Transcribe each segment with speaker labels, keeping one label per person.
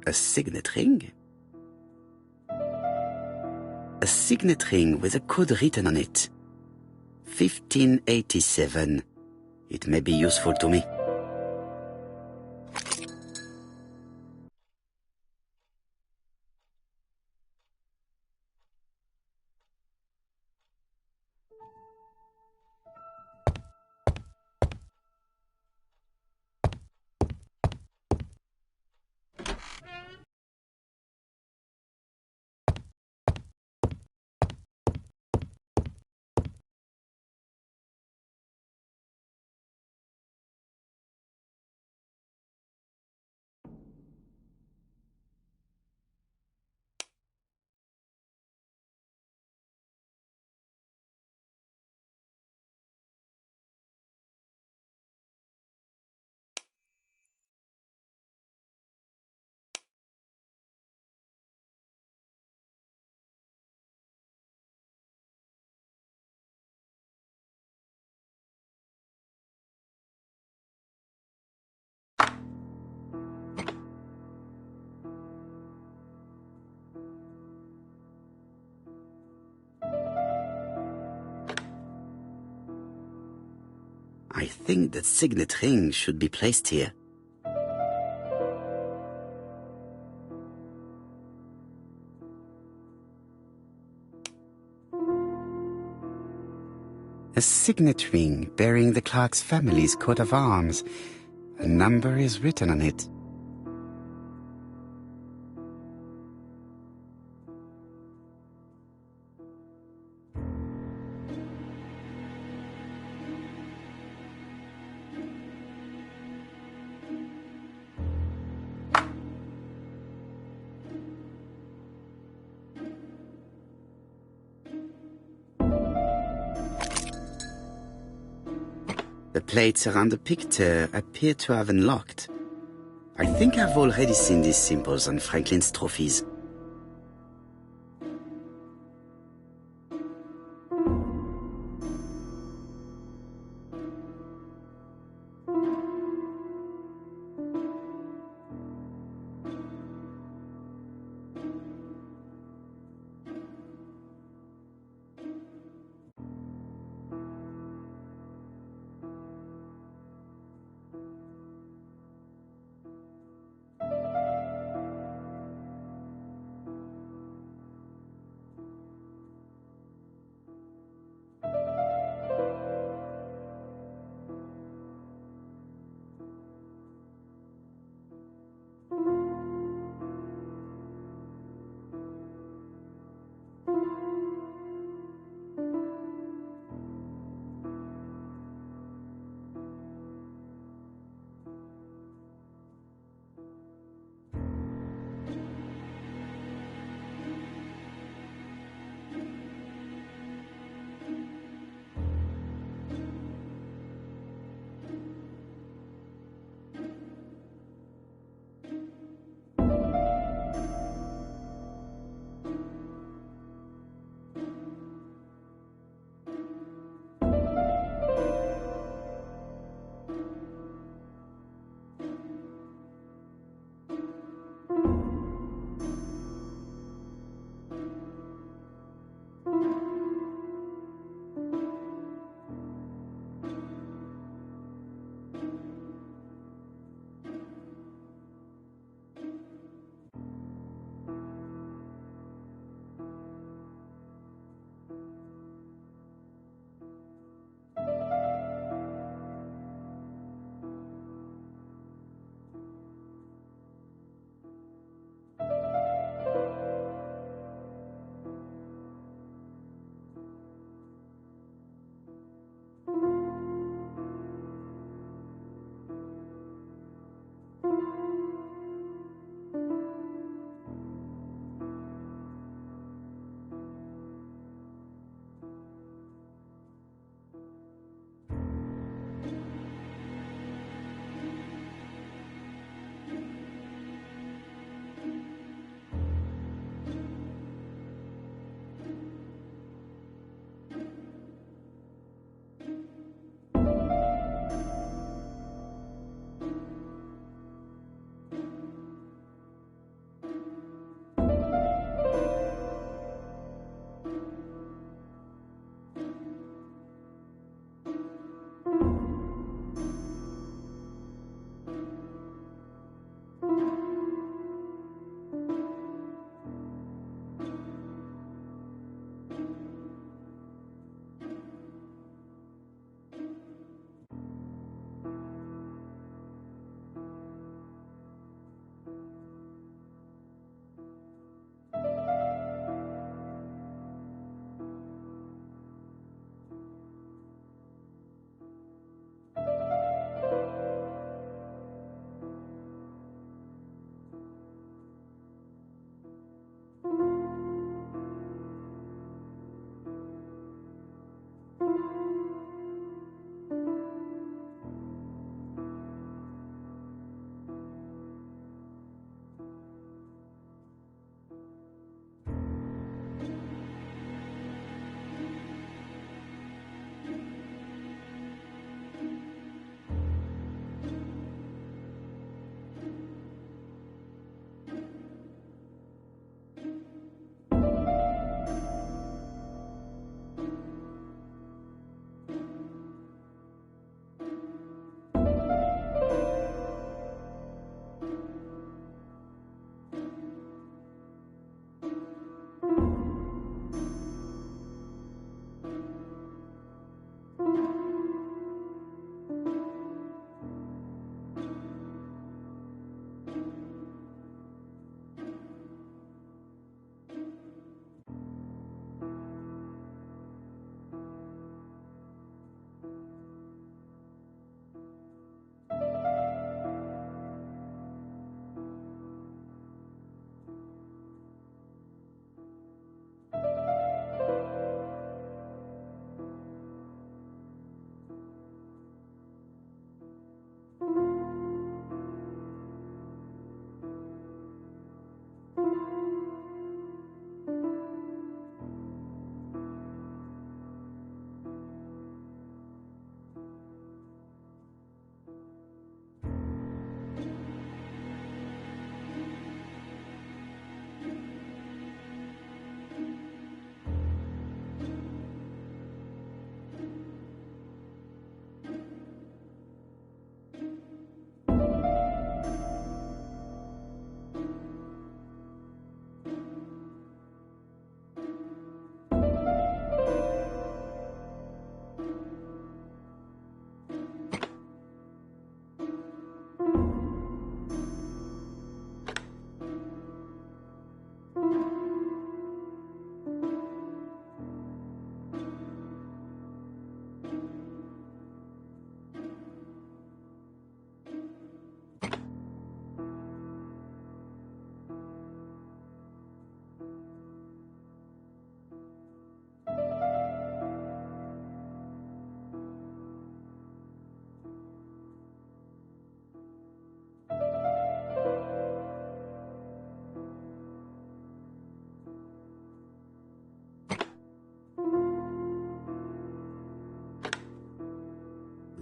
Speaker 1: A signet ring? A signet ring with a code written on it. 1587. It may be useful to me. I think that signet ring should be placed here. A signet ring bearing the Clark's family's coat of arms. A number is written on it. The plates around the picture appear to have unlocked. I think I've already seen these symbols on Franklin's trophies.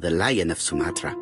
Speaker 1: the lion of Sumatra.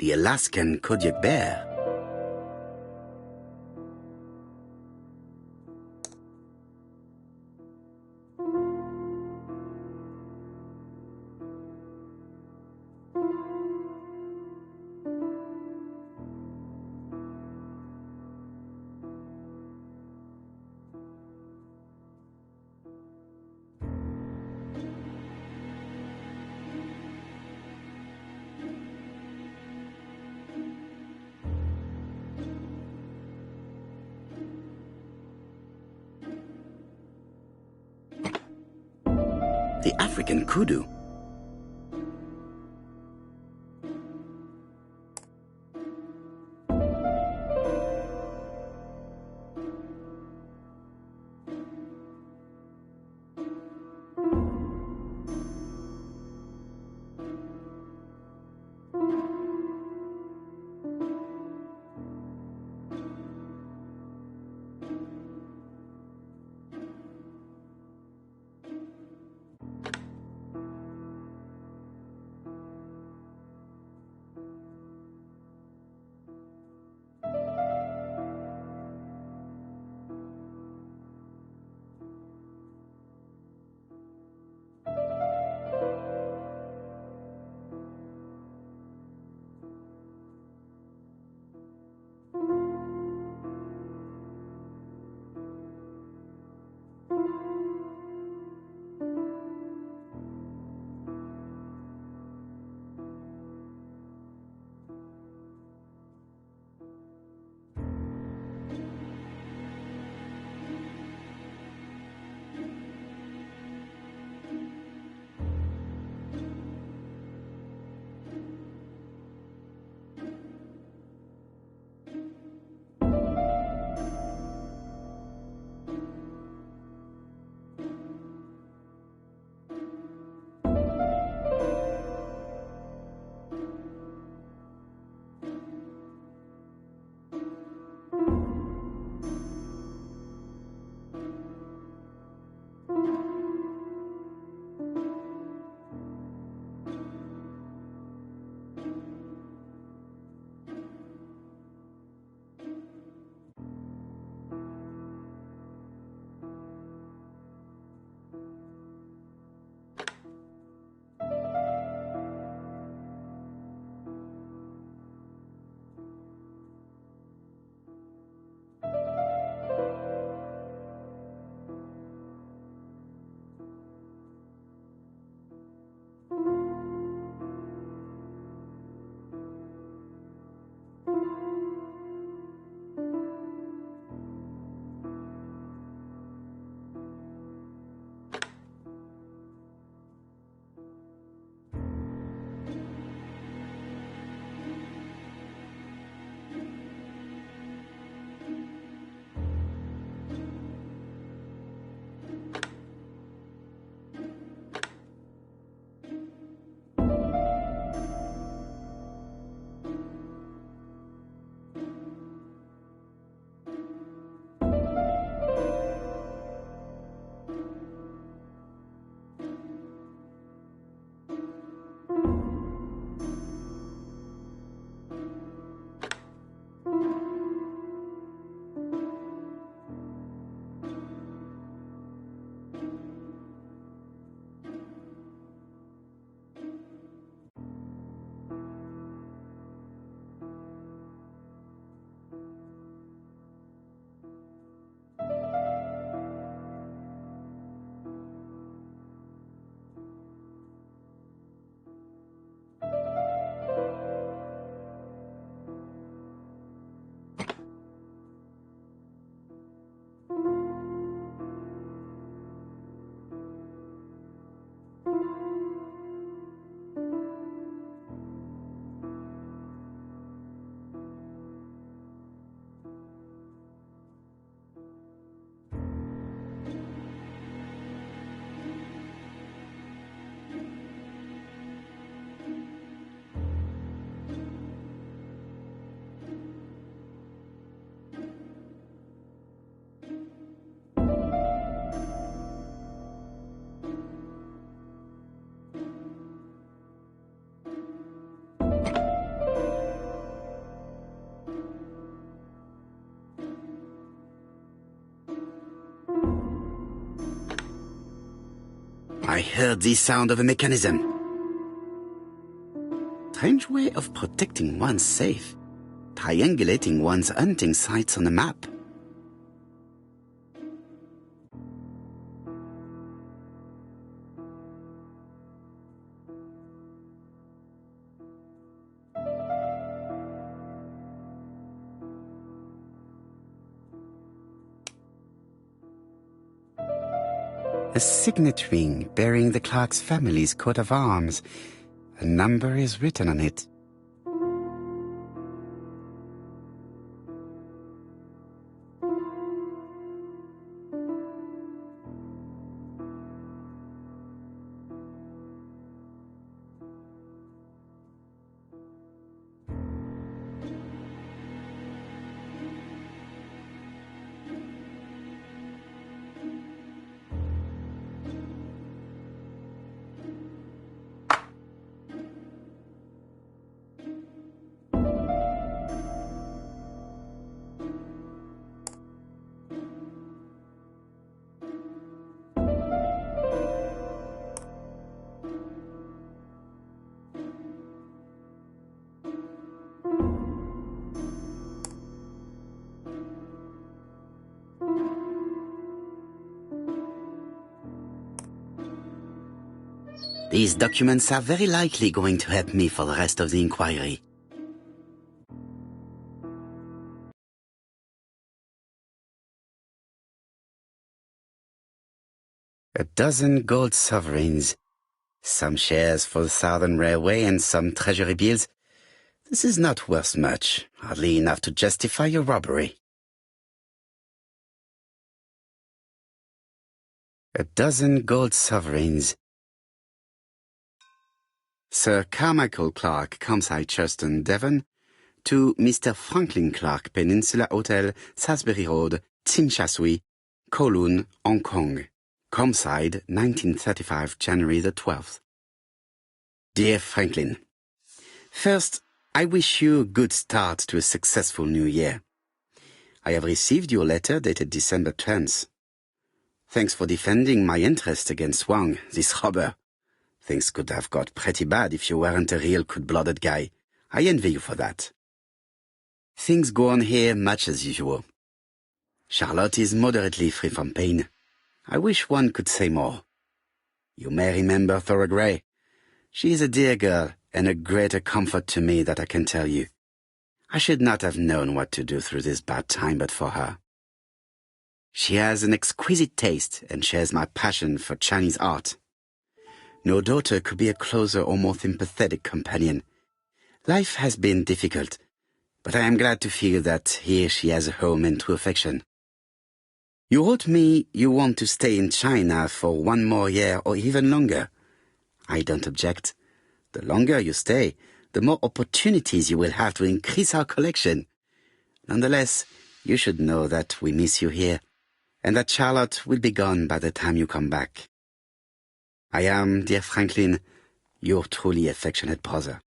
Speaker 1: The Alaskan Kodiak bear. The African kudu. I heard the sound of a mechanism. Strange way of protecting one's safe. Triangulating one's hunting sites on a map. A signet ring bearing the Clark's family's coat of arms. A number is written on it. These documents are very likely going to help me for the rest of the inquiry. A dozen gold sovereigns. Some shares for the Southern Railway and some treasury bills. This is not worth much, hardly enough to justify your robbery. A dozen gold sovereigns. Sir Carmichael Clark, Campside, Churston, Devon, to Mr. Franklin Clark, Peninsula Hotel, Salisbury Road, Tsim Sha Tsui, Kowloon, Hong Kong. Campside, 1935, January the 12th. Dear Franklin, first, I wish you a good start to a successful new year. I have received your letter dated December 10th. Thanks for defending my interest against Wang, this robber. Things could have got pretty bad if you weren't a real cold-blooded guy. I envy you for that. Things go on here much as usual. Charlotte is moderately free from pain. I wish one could say more. You may remember Thora Gray. She is a dear girl and a greater comfort to me that I can tell you. I should not have known what to do through this bad time but for her. She has an exquisite taste and shares my passion for Chinese art. No daughter could be a closer or more sympathetic companion. Life has been difficult, but I am glad to feel that here she has a home and true affection. You wrote me you want to stay in China for 1 more year or even longer. I don't object. The longer you stay, the more opportunities you will have to increase our collection. Nonetheless, you should know that we miss you here, and that Charlotte will be gone by the time you come back. I am, dear Franklin, your truly affectionate brother.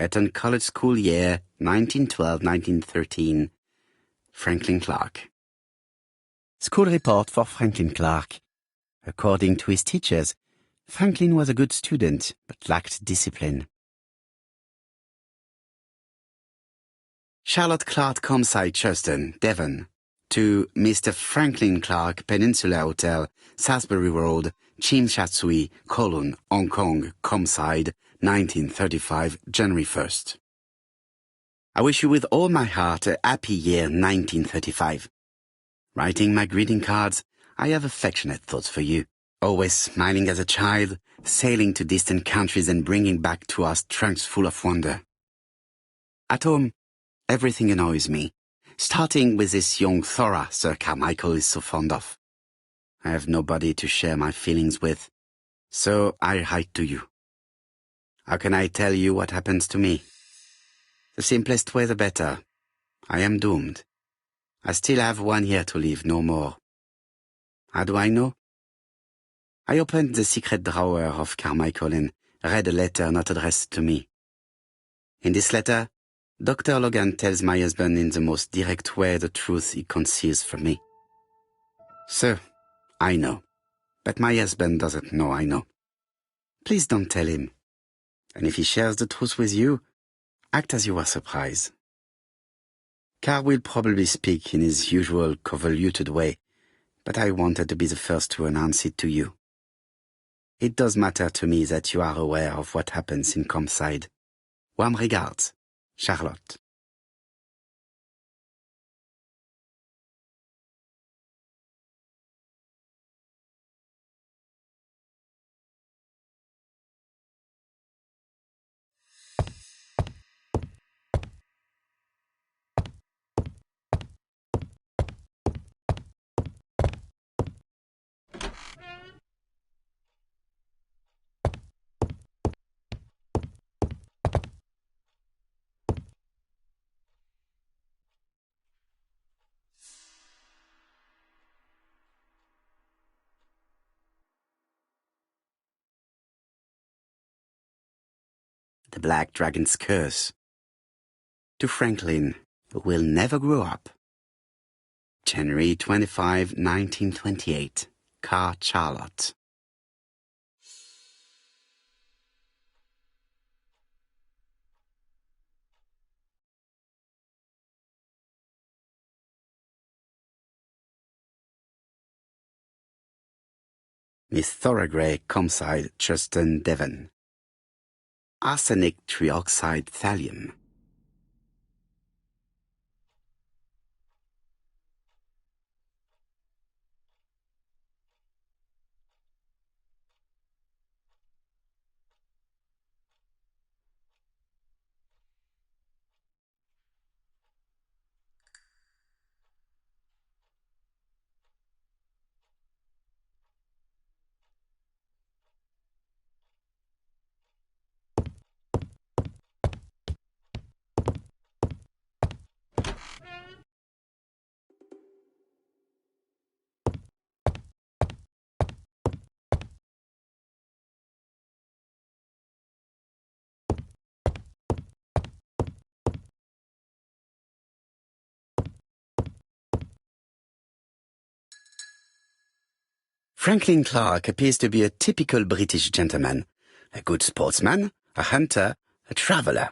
Speaker 1: Eton College School Year, 1912-1913. Franklin Clark. School report for Franklin Clark. According to his teachers, Franklin was a good student, but lacked discipline. Charlotte Clark, Campside, Churston, Devon. To Mr. Franklin Clark, Peninsula Hotel, Salisbury Road, Tsim Sha Tsui, Kowloon, Hong Kong, Campside, 1935, January 1st. I wish you with all my heart a happy year 1935. Writing my greeting cards, I have affectionate thoughts for you. Always smiling as a child, sailing to distant countries and bringing back to us trunks full of wonder. At home, everything annoys me. Starting with this young Thora Sir Carmichael is so fond of. I have nobody to share my feelings with, so I write to you. How can I tell you what happens to me? The simplest way the better. I am doomed. I still have 1 year to live, no more. How do I know? I opened the secret drawer of Carmichael and read a letter not addressed to me. In this letter, Dr. Logan tells my husband in the most direct way the truth he conceals from me. So, I know. But my husband doesn't know, I know. Please don't tell him. And if he shares the truth with you, act as you were surprised. Carl will probably speak in his usual convoluted way, but I wanted to be the first to announce it to you. It does matter to me that you are aware of what happens in Campside. Warm regards, Charlotte. The Black Dragon's Curse. To Franklin, who will never grow up. January 25, 1928. Car Charlotte. Miss Thorogray, Campside, Chuston, Devon. Arsenic trioxide thallium. Franklin Clark appears to be a typical British gentleman, a good sportsman, a hunter, a traveler.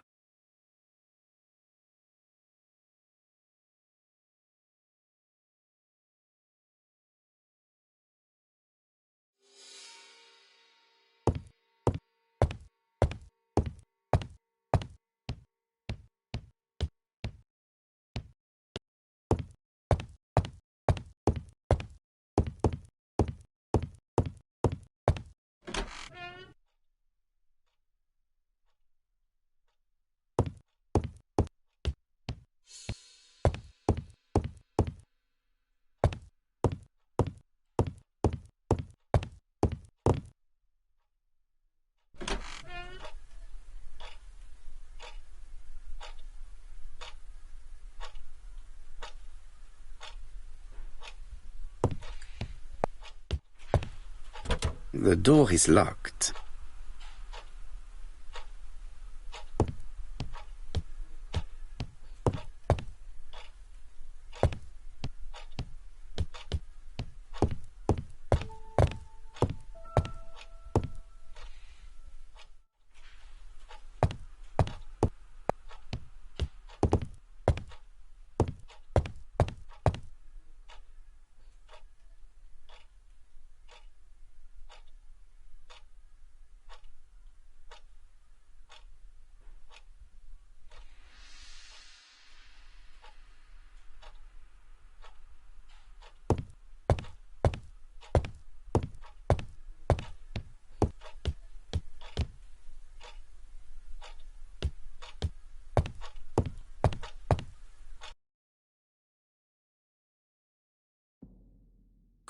Speaker 1: The door is locked.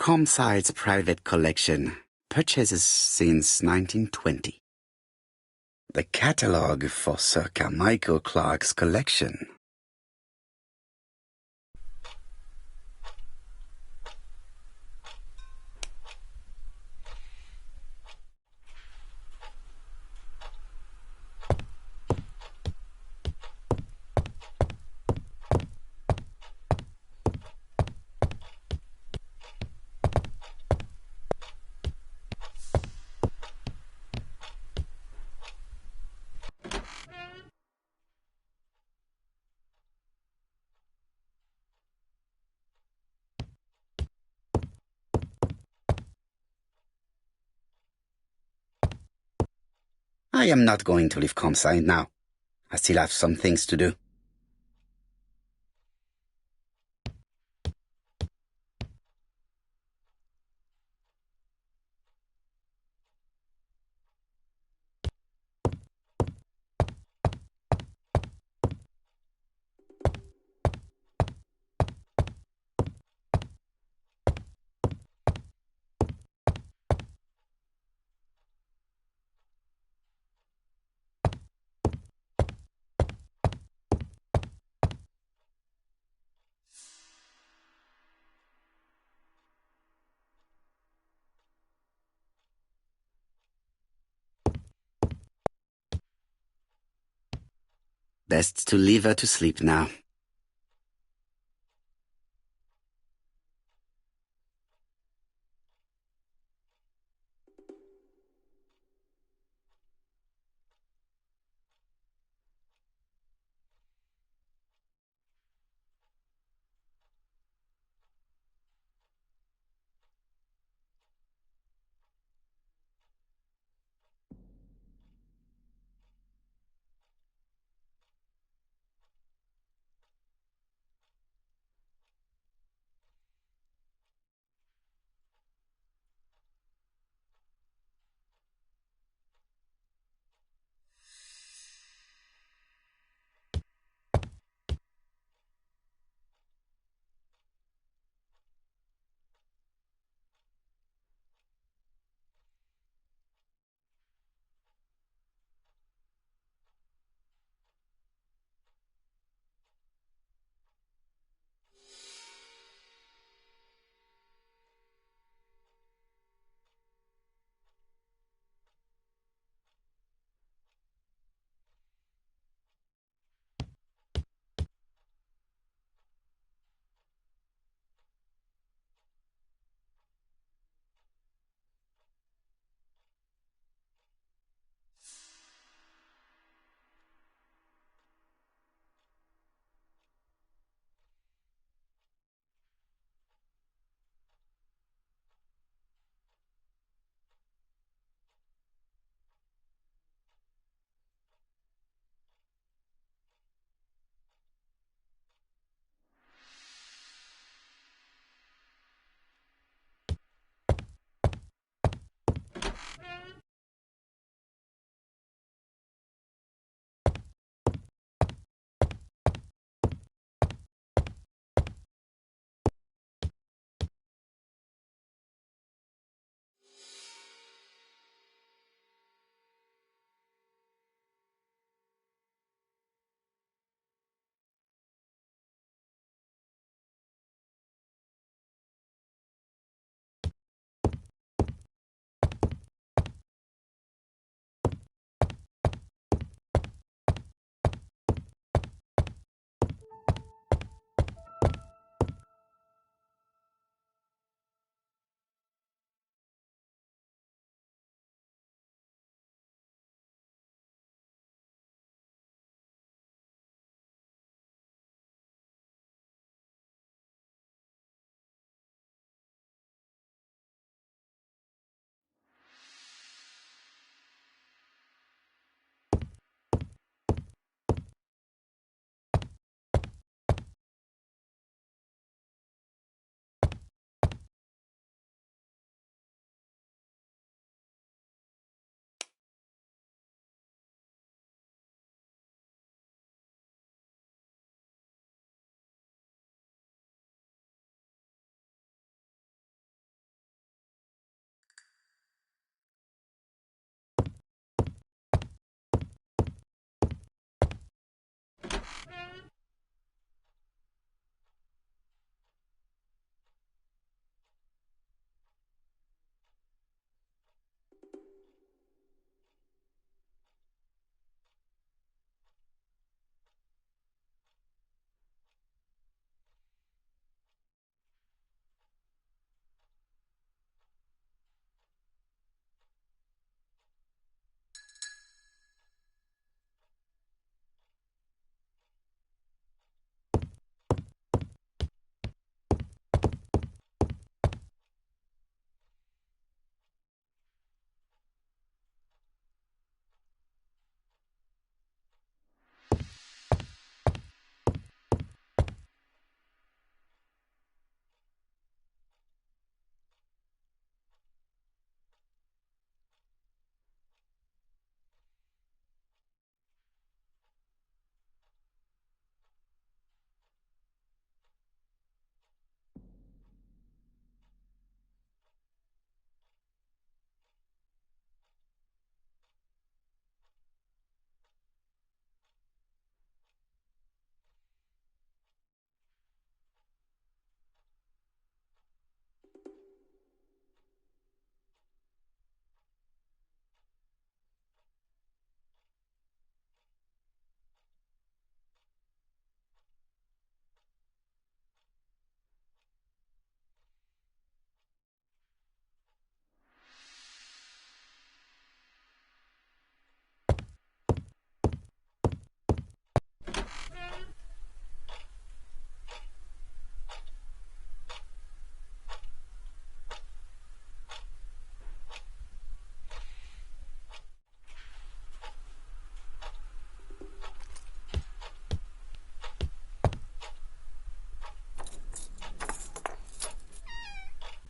Speaker 1: Campside's private collection, purchases since 1920. The catalogue for Sir Carmichael Clark's collection. I am not going to leave campsite now. I still have some things to do. Best to leave her to sleep now.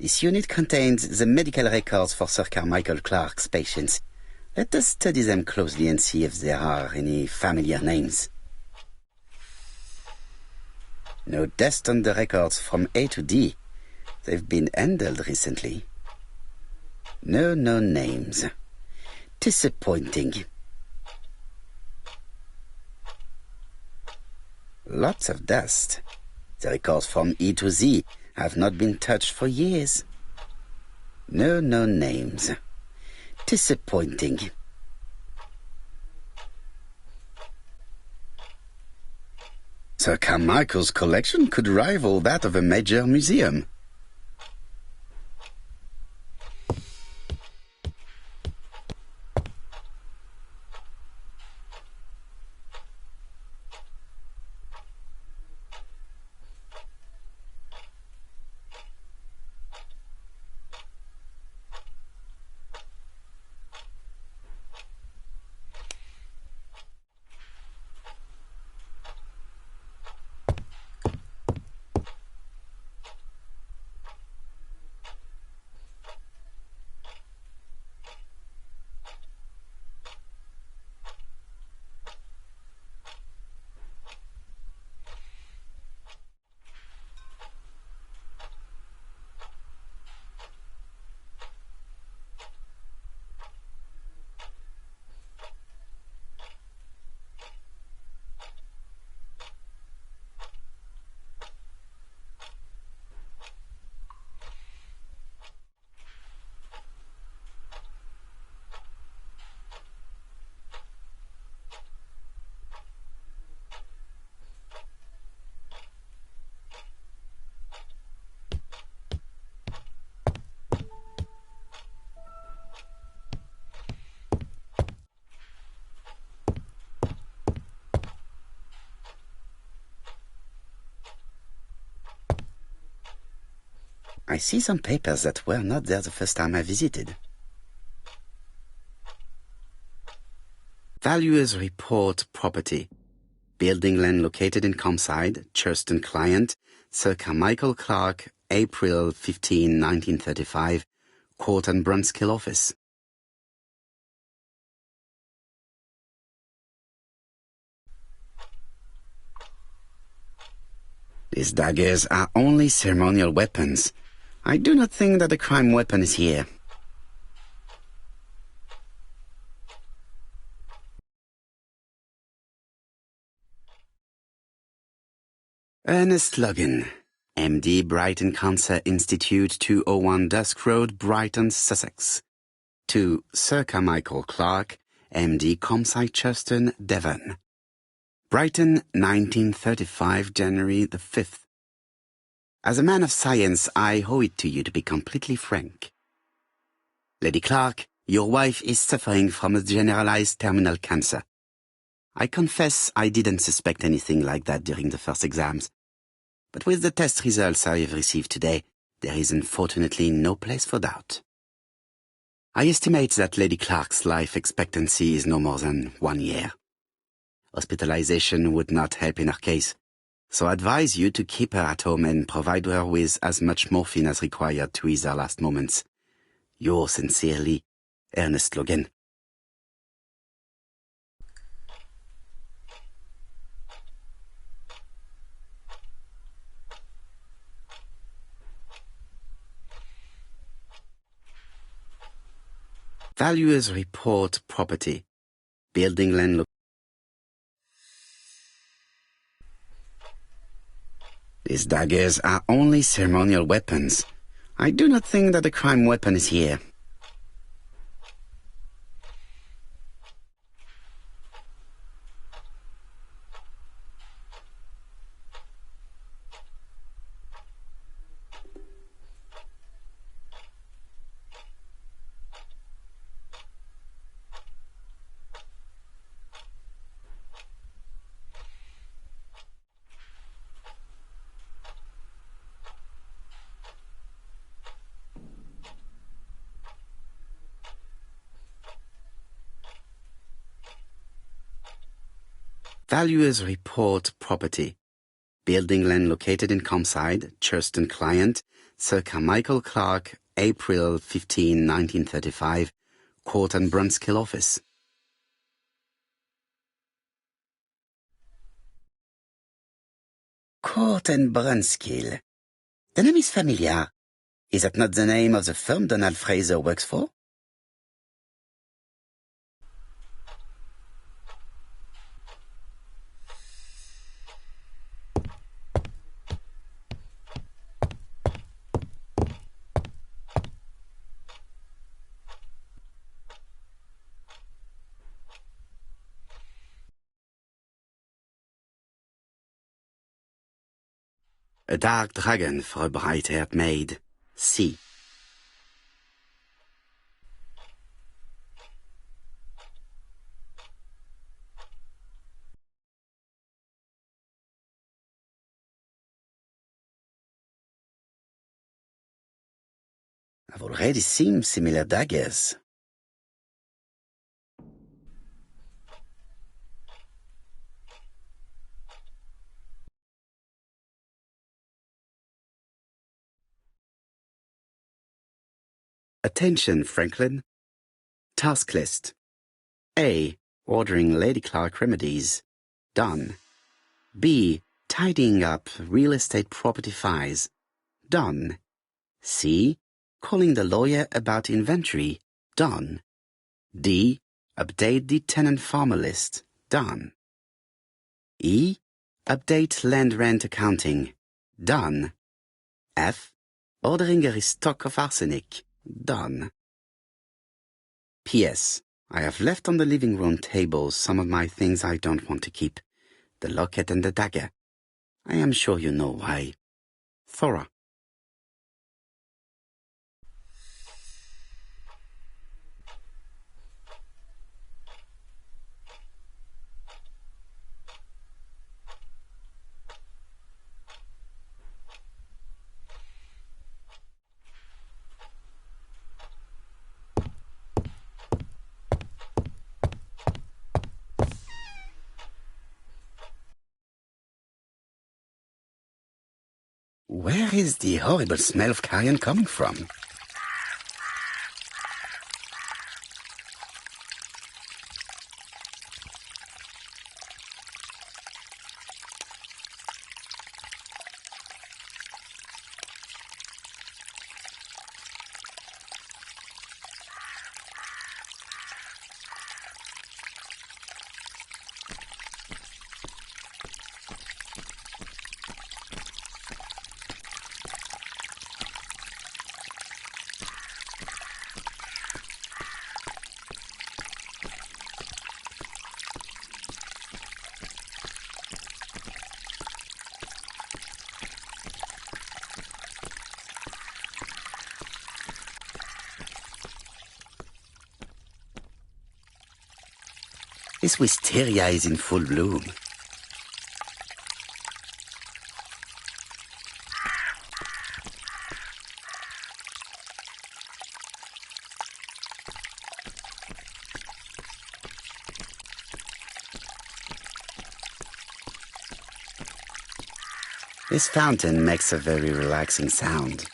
Speaker 1: This unit contains the medical records for Sir Carmichael Clark's patients. Let us study them closely and see if there are any familiar names. No dust on the records from A to D. They've been handled recently. No known names. Disappointing. Lots of dust. The records from E to Z have not been touched for years. No known names. Disappointing. Sir Carmichael's collection could rival that of a major museum. I see some papers that were not there the first time I visited. Valuers report property. Building land located in Comside, Churston client, Sir Carmichael Clark, April 15, 1935, Court and Brunskill office. These daggers are only ceremonial weapons. I do not think that the crime weapon is here. Ernest Logan, MD, Brighton Cancer Institute, 201 Dusk Road, Brighton, Sussex. To Sir Carmichael Clark, MD, Comside, Churston, Devon. Brighton, 1935, January the 5th. As a man of science, I owe it to you to be completely frank. Lady Clark, your wife is suffering from a generalized terminal cancer. I confess I didn't suspect anything like that during the first exams. But with the test results I have received today, there is unfortunately no place for doubt. I estimate that Lady Clark's life expectancy is no more than 1 year. Hospitalization would not help in her case, so I advise you to keep her at home and provide her with as much morphine as required to ease her last moments. Yours sincerely, Ernest Logan. Valuers report property. Building land These daggers are only ceremonial weapons. I do not think that the crime weapon is here. Valuers report property. Building land located in Comside, Churston client, Sir Carmichael Clark, April 15, 1935, Court and Brunskill Office. Court and Brunskill. The name is familiar. Is that not the name of the firm Donald Fraser works for? A dark dragon for a bright-haired maid. C. I've already seen similar daggers. Attention, Franklin. Task list. A. Ordering Lady Clark remedies. Done. B. Tidying up real estate property files. Done. C. Calling the lawyer about inventory. Done. D. Update the tenant-farmer list. Done. E. Update land rent accounting. Done. F. Ordering a restock of arsenic. Done. P.S. I have left on the living room table some of my things I don't want to keep. The locket and the dagger. I am sure you know why. Thora. Where is the horrible smell of carrion coming from? This wisteria is in full bloom. This fountain makes a very relaxing sound.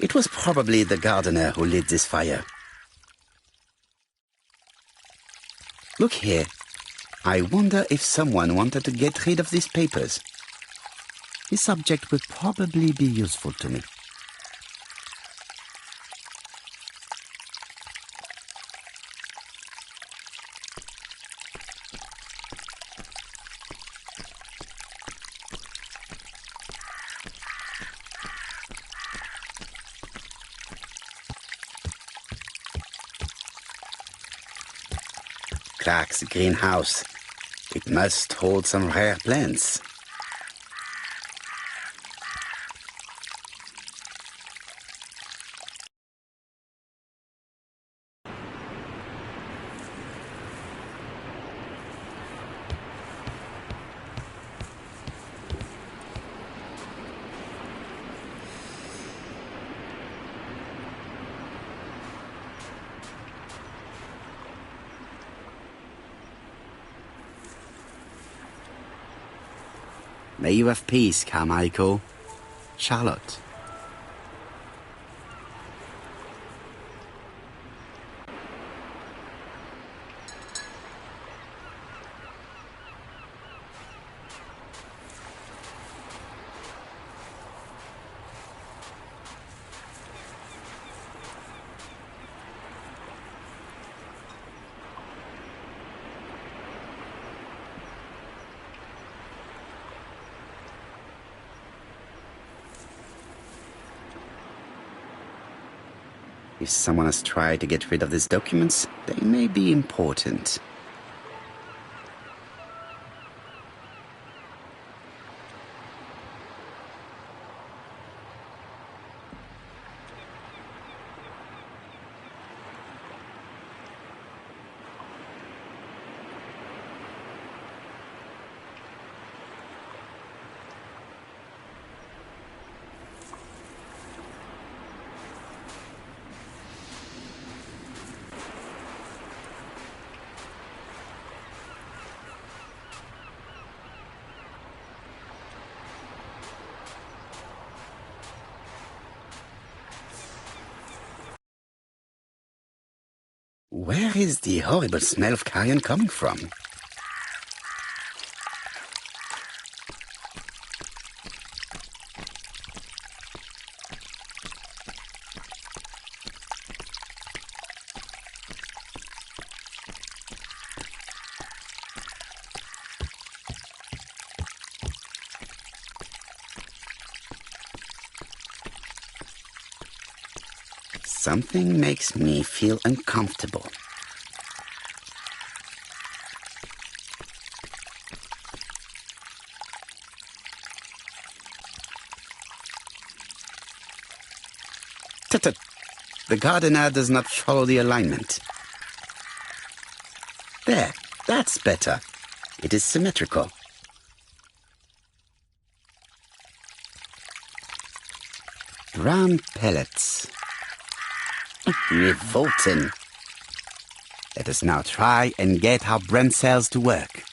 Speaker 1: It was probably the gardener who lit this fire. Look here. I wonder if someone wanted to get rid of these papers. This object would probably be useful to me. Clark's greenhouse. It must hold some rare plants. May you have peace, Carmichael. Charlotte. If someone has tried to get rid of these documents, they may be important. Where is the horrible smell of carrion coming from? Something makes me feel uncomfortable. Tut-tut. The gardener does not follow the alignment. There, that's better. It is symmetrical. Brown pellets. Revolting. Let us now try and get our brain cells to work.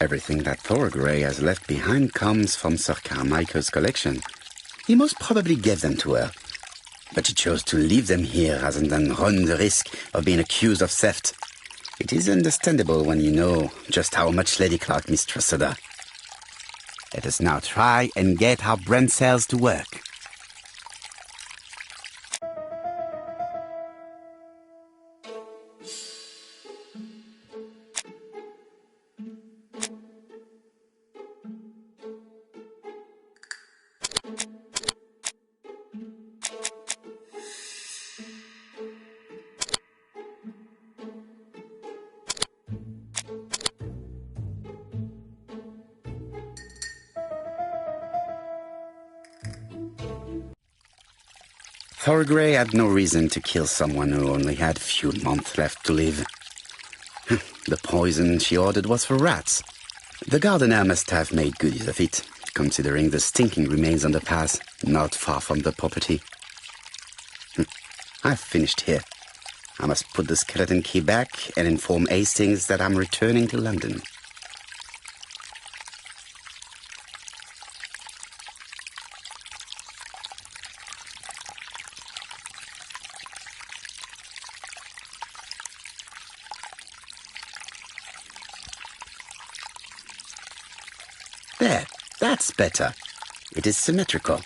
Speaker 1: Everything that Thorgray has left behind comes from Sir Carmichael's collection. He most probably gave them to her, but she chose to leave them here rather than run the risk of being accused of theft. It is understandable when you know just how much Lady Clark mistrusted her. Let us now try and get our brain cells to work. Thorgray had no reason to kill someone who only had a few months left to live. The poison she ordered was for rats. The gardener must have made good use of it, considering the stinking remains on the path, not far from the property. I've finished here. I must put the skeleton key back and inform Hastings that I'm returning to London. There, that's better. It is symmetrical.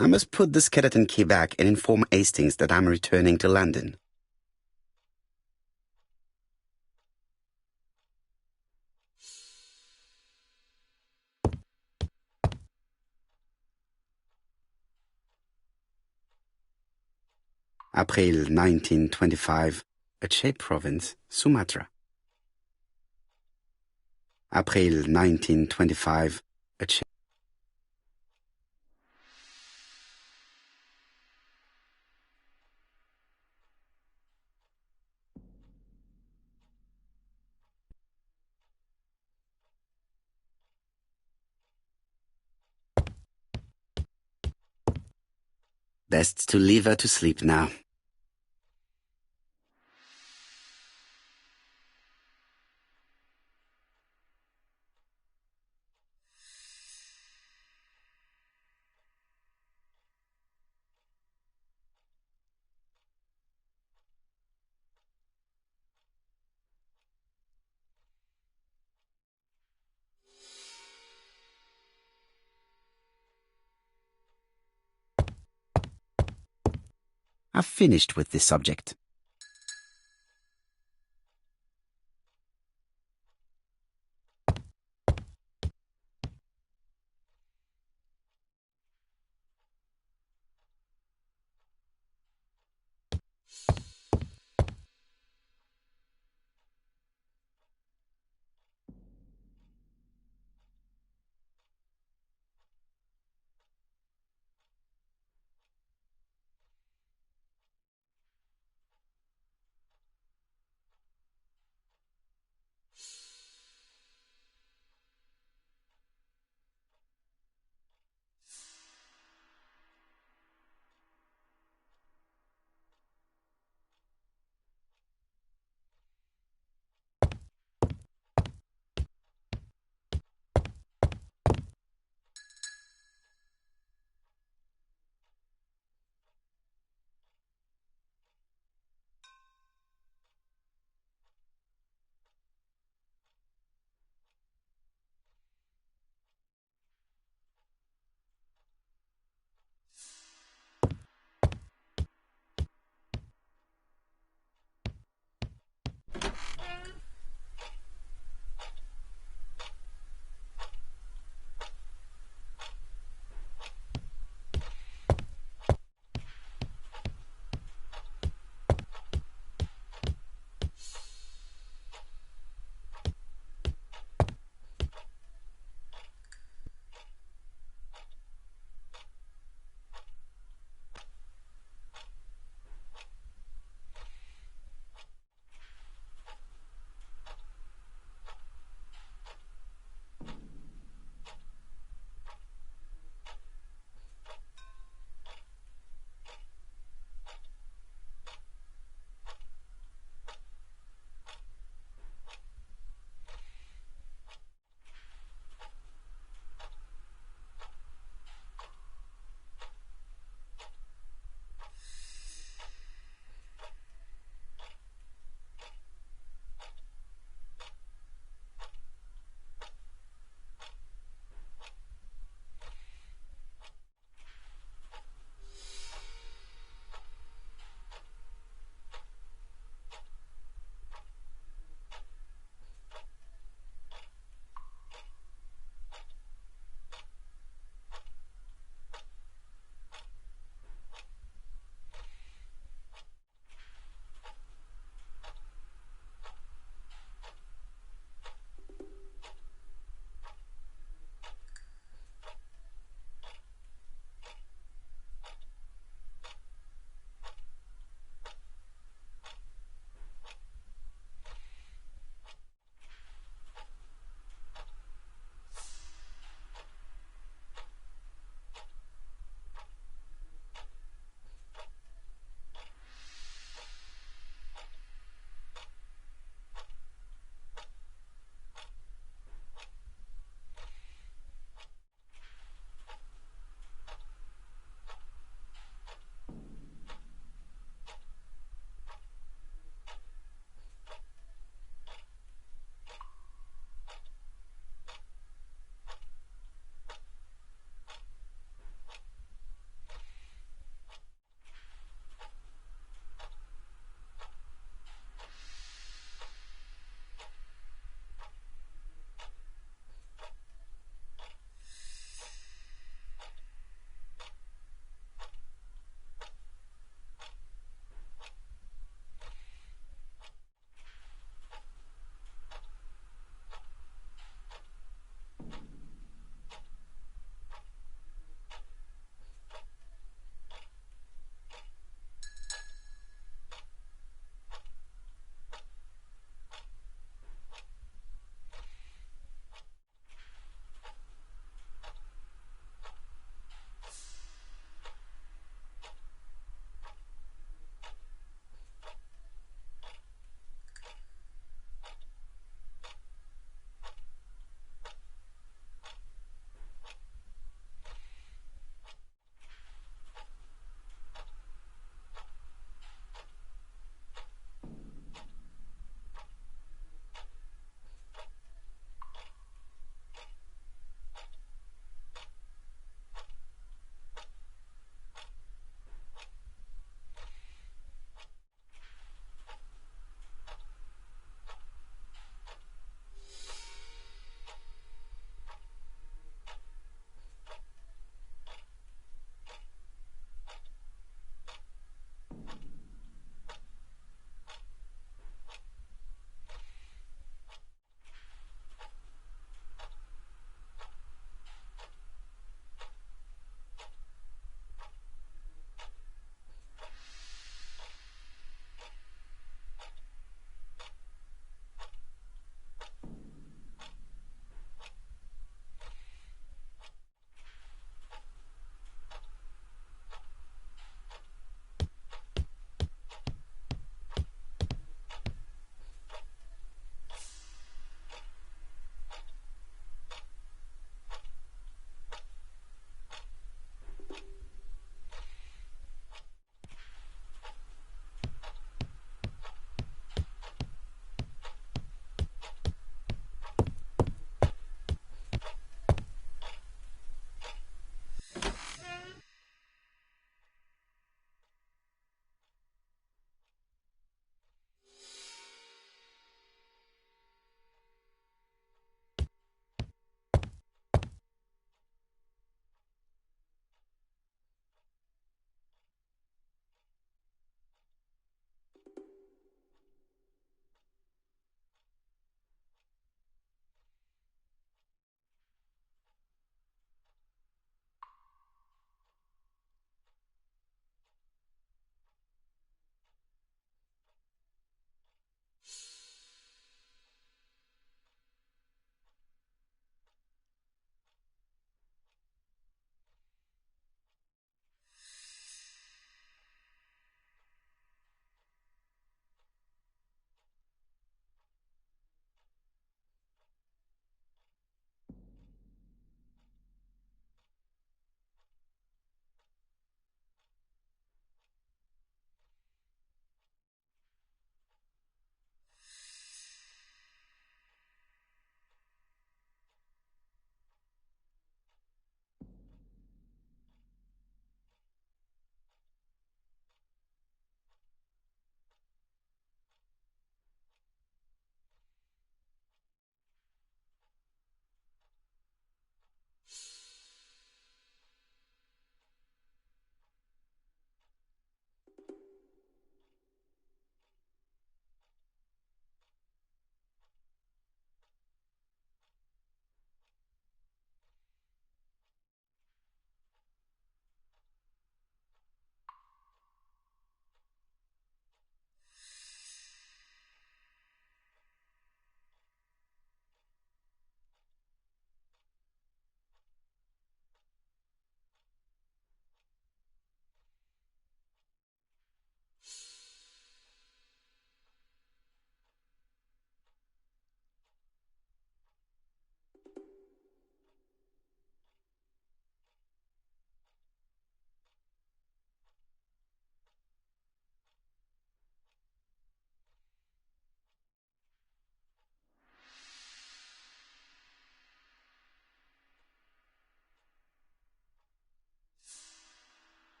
Speaker 1: I must put the skeleton key back and inform Hastings that I'm returning to London. April 1925, Aceh Province, Sumatra. April 1925, Aceh. Best to leave her to sleep now. I've finished with this subject.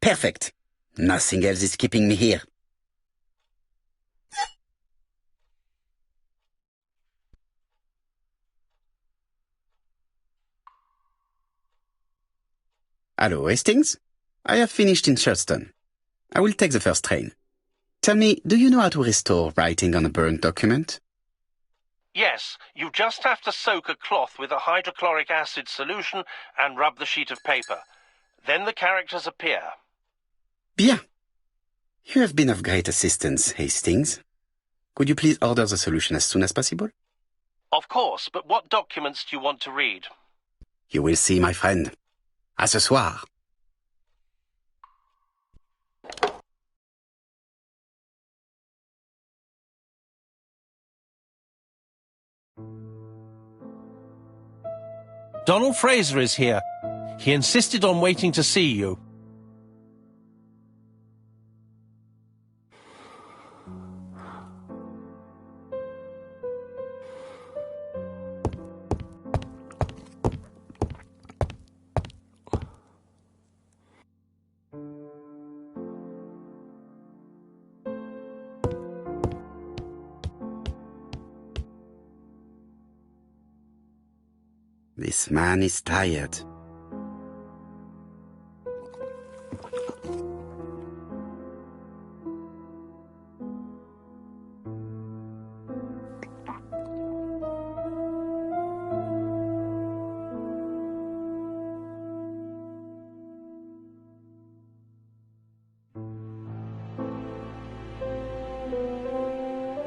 Speaker 1: Perfect. Nothing else is keeping me here. Hello, Hastings. I have finished in Charleston. I will take the first train. Tell me, do you know how to restore writing on a burnt document?
Speaker 2: Yes, you just have to soak a cloth with a hydrochloric acid solution and rub the sheet of paper. Then the characters appear.
Speaker 1: Bien. You have been of great assistance, Hastings. Could you please order the solution as soon as possible?
Speaker 2: Of course, but what documents do you want to read?
Speaker 1: You will see, my friend. À ce soir.
Speaker 2: Donald Fraser is here. He insisted on waiting to see you.
Speaker 1: This man is tired.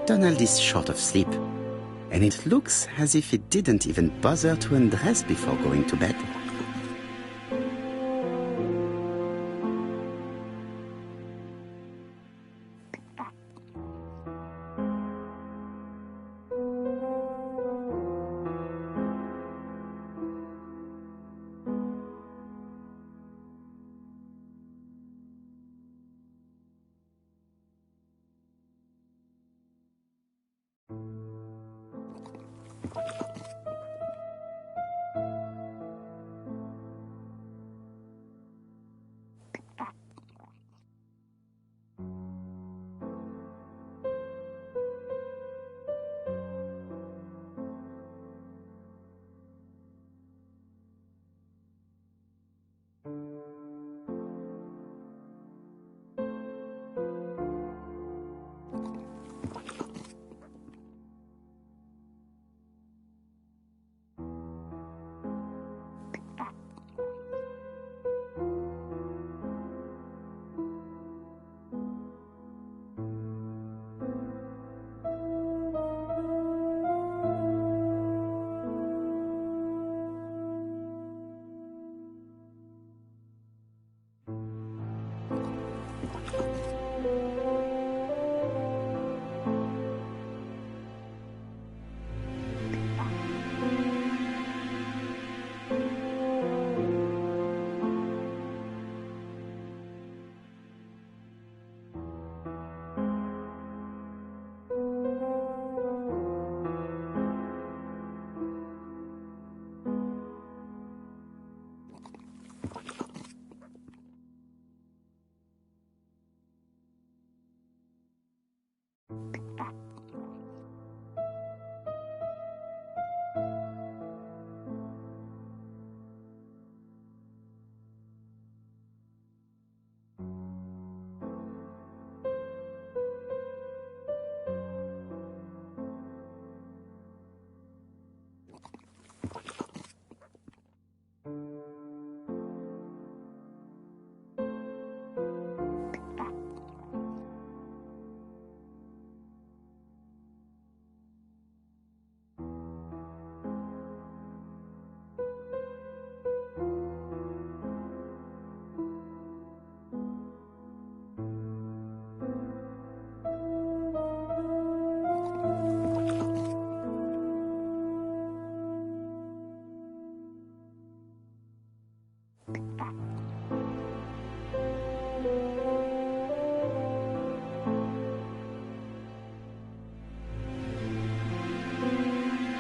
Speaker 1: Donald is short of sleep, and it looks as if he didn't even bother to undress before going to bed.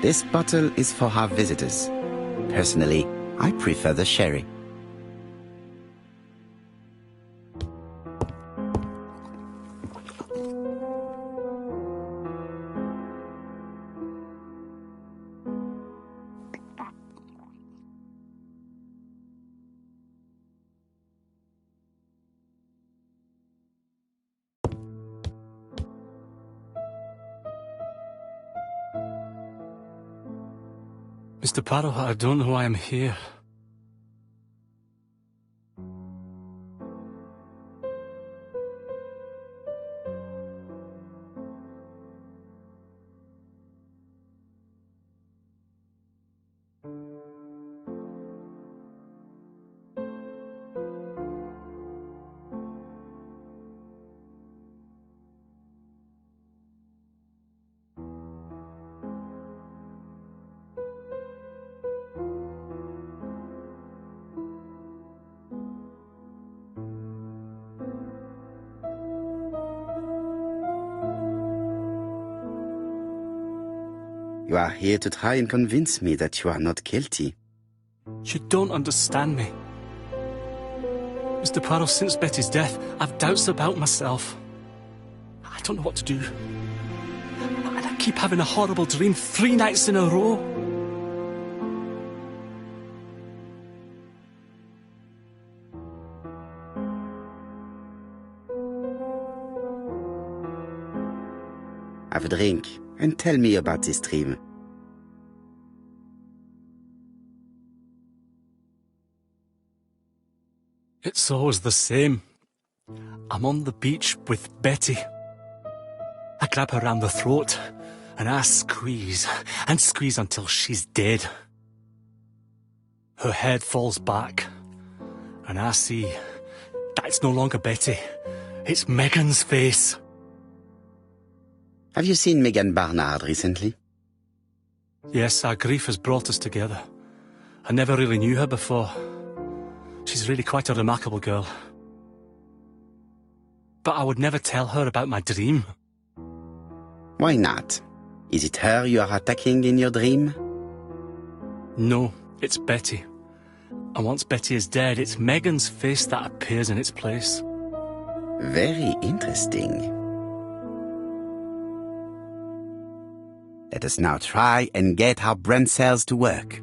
Speaker 1: This bottle is for our visitors. Personally, I prefer the sherry.
Speaker 3: Mr. Parrow, I don't know why I'm here.
Speaker 1: You are here to try and convince me that you are not guilty.
Speaker 3: You don't understand me. Mr. Parrow, since Betty's death, I've doubts about myself. I don't know what to do. And I keep having a horrible dream 3 nights in a row.
Speaker 1: Have a drink and tell me about this dream.
Speaker 3: It's always the same. I'm on the beach with Betty. I grab her round the throat and I squeeze and squeeze until she's dead. Her head falls back and I see that it's no longer Betty. It's Megan's face.
Speaker 1: Have you seen Megan Barnard recently?
Speaker 3: Yes, our grief has brought us together. I never really knew her before. She's really quite a remarkable girl. But I would never tell her about my dream.
Speaker 1: Why not? Is it her you are attacking in your dream?
Speaker 3: No, it's Betty. And once Betty is dead, it's Megan's face that appears in its place.
Speaker 1: Very interesting. Let us now try and get our brain cells to work.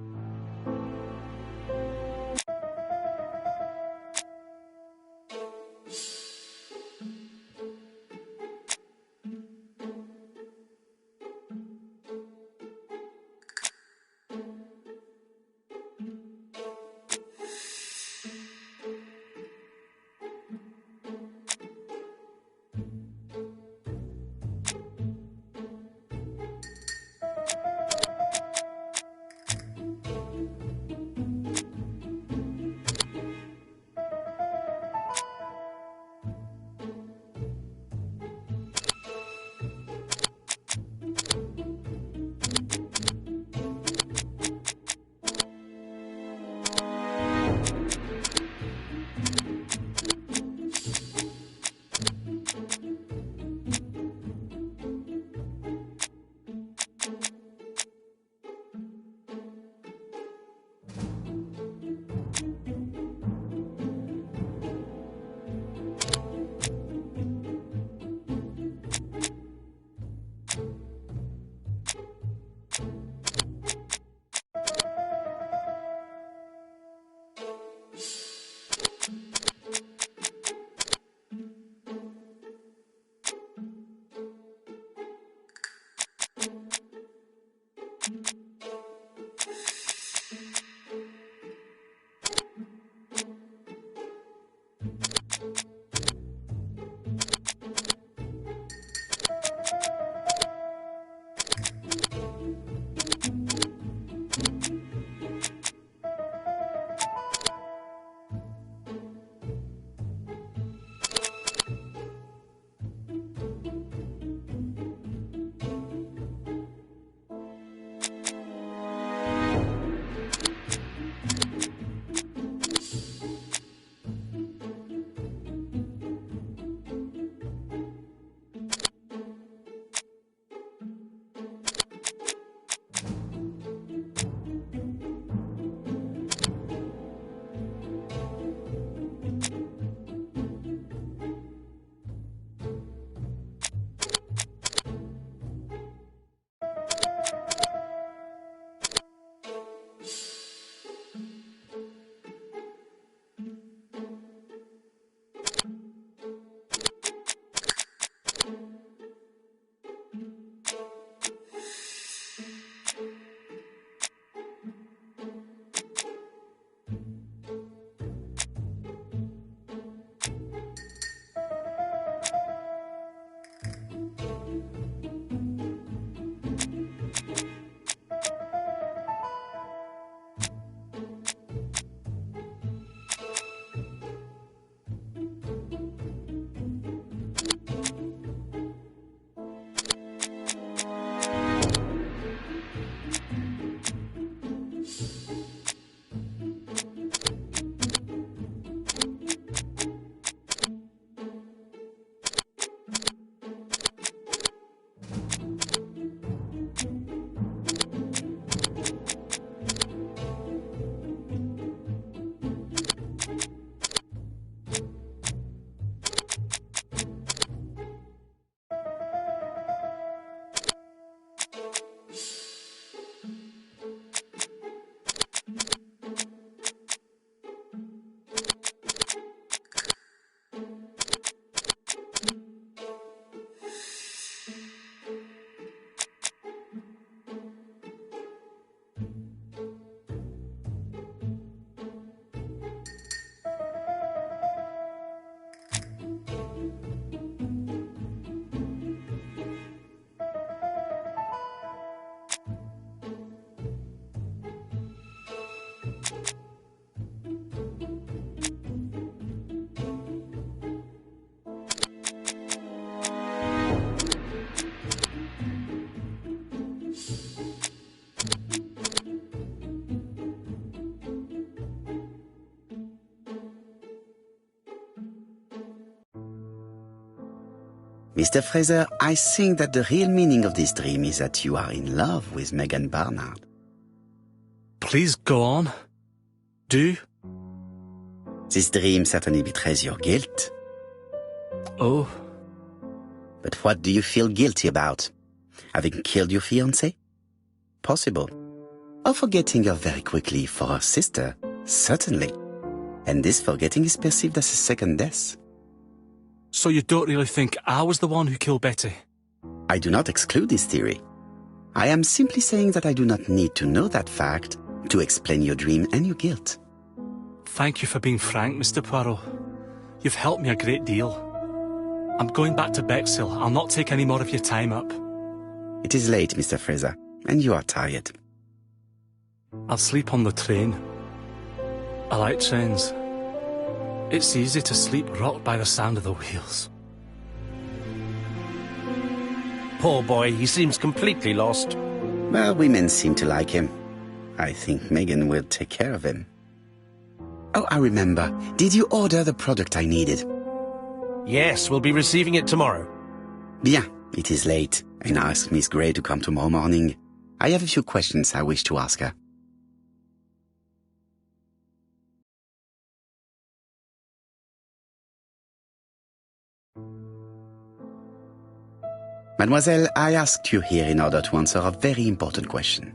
Speaker 1: Mr. Fraser, I think that the real meaning of this dream is that you are in love with Megan Barnard.
Speaker 3: Please go on. Do.
Speaker 1: This dream certainly betrays your guilt.
Speaker 3: Oh.
Speaker 1: But what do you feel guilty about? Having killed your fiancé? Possible. Or forgetting her very quickly for her sister? Certainly. And this forgetting is perceived as a second death.
Speaker 3: So you don't really think I was the one who killed Betty?
Speaker 1: I do not exclude this theory. I am simply saying that I do not need to know that fact to explain your dream and your guilt.
Speaker 3: Thank you for being frank, Mr. Poirot. You've helped me a great deal. I'm going back to Bexhill. I'll not take any more of your time up.
Speaker 1: It is late, Mr. Fraser, and you are tired.
Speaker 3: I'll sleep on the train. I like trains. It's easy to sleep rocked by the sound of the wheels.
Speaker 2: Poor boy, he seems completely lost.
Speaker 1: Well, women seem to like him. I think Megan will take care of him. Oh, I remember. Did you order the product I needed?
Speaker 2: Yes, we'll be receiving it tomorrow.
Speaker 1: Bien, it is late, and I asked Miss Gray to come tomorrow morning. I have a few questions I wish to ask her. Mademoiselle, I asked you here in order to answer a very important question.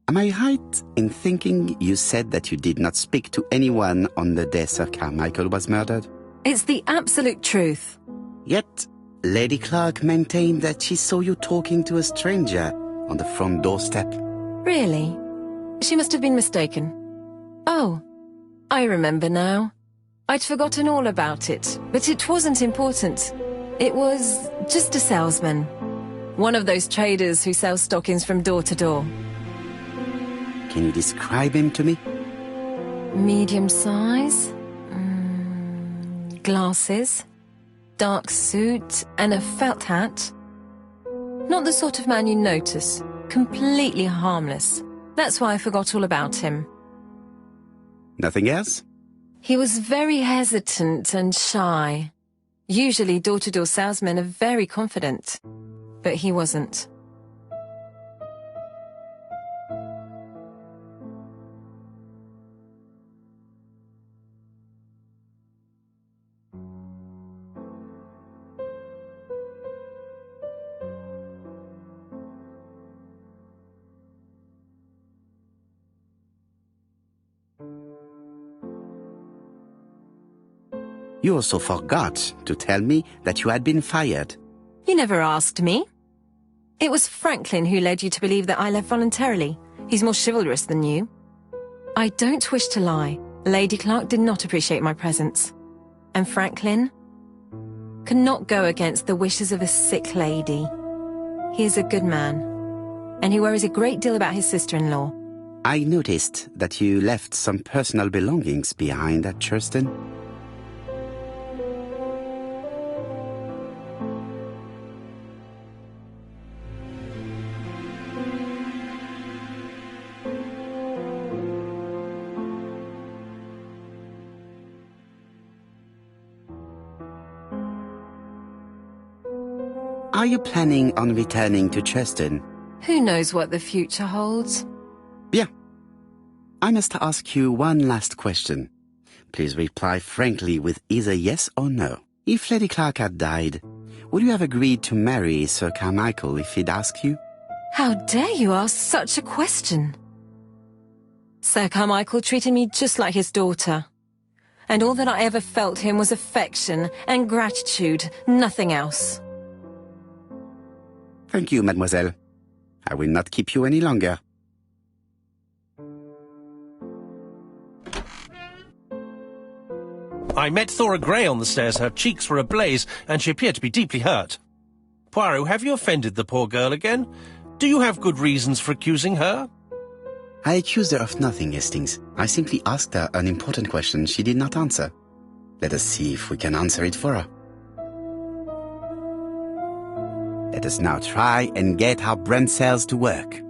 Speaker 1: Am I right in thinking you said that you did not speak to anyone on the day Sir Carmichael was murdered?
Speaker 4: It's the absolute truth.
Speaker 1: Yet, Lady Clark maintained that she saw you talking to a stranger on the front doorstep.
Speaker 4: Really? She must have been mistaken. Oh, I remember now. I'd forgotten all about it, but it wasn't important. It was just a salesman. One of those traders who sell stockings from door to door.
Speaker 1: Can you describe him to me?
Speaker 4: Medium size, glasses, dark suit, and a felt hat. Not the sort of man you notice. Completely harmless. That's why I forgot all about him.
Speaker 1: Nothing else?
Speaker 4: He was very hesitant and shy. Usually door-to-door salesmen are very confident, but he wasn't.
Speaker 1: You also forgot to tell me that you had been fired.
Speaker 4: You never asked me. It was Franklin who led you to believe that I left voluntarily. He's more chivalrous than you. I don't wish to lie. Lady Clark did not appreciate my presence. And Franklin could not go against the wishes of a sick lady. He is a good man, and he worries a great deal about his sister-in-law.
Speaker 1: I noticed that you left some personal belongings behind at Churston. Are you planning on returning to Churston?
Speaker 4: Who knows what the future holds?
Speaker 1: Bien. I must ask you one last question. Please reply frankly with either yes or no. If Lady Clark had died, would you have agreed to marry Sir Carmichael if he'd asked you?
Speaker 4: How dare you ask such a question? Sir Carmichael treated me just like his daughter. And all that I ever felt him was affection and gratitude, nothing else.
Speaker 1: Thank you, mademoiselle. I will not keep you any longer.
Speaker 2: I met Thora Gray on the stairs. Her cheeks were ablaze, and she appeared to be deeply hurt. Poirot, have you offended the poor girl again? Do you have good reasons for accusing her?
Speaker 1: I accused her of nothing, Hastings. I simply asked her an important question she did not answer. Let us see if we can answer it for her. Let us now try and get our brain cells to work.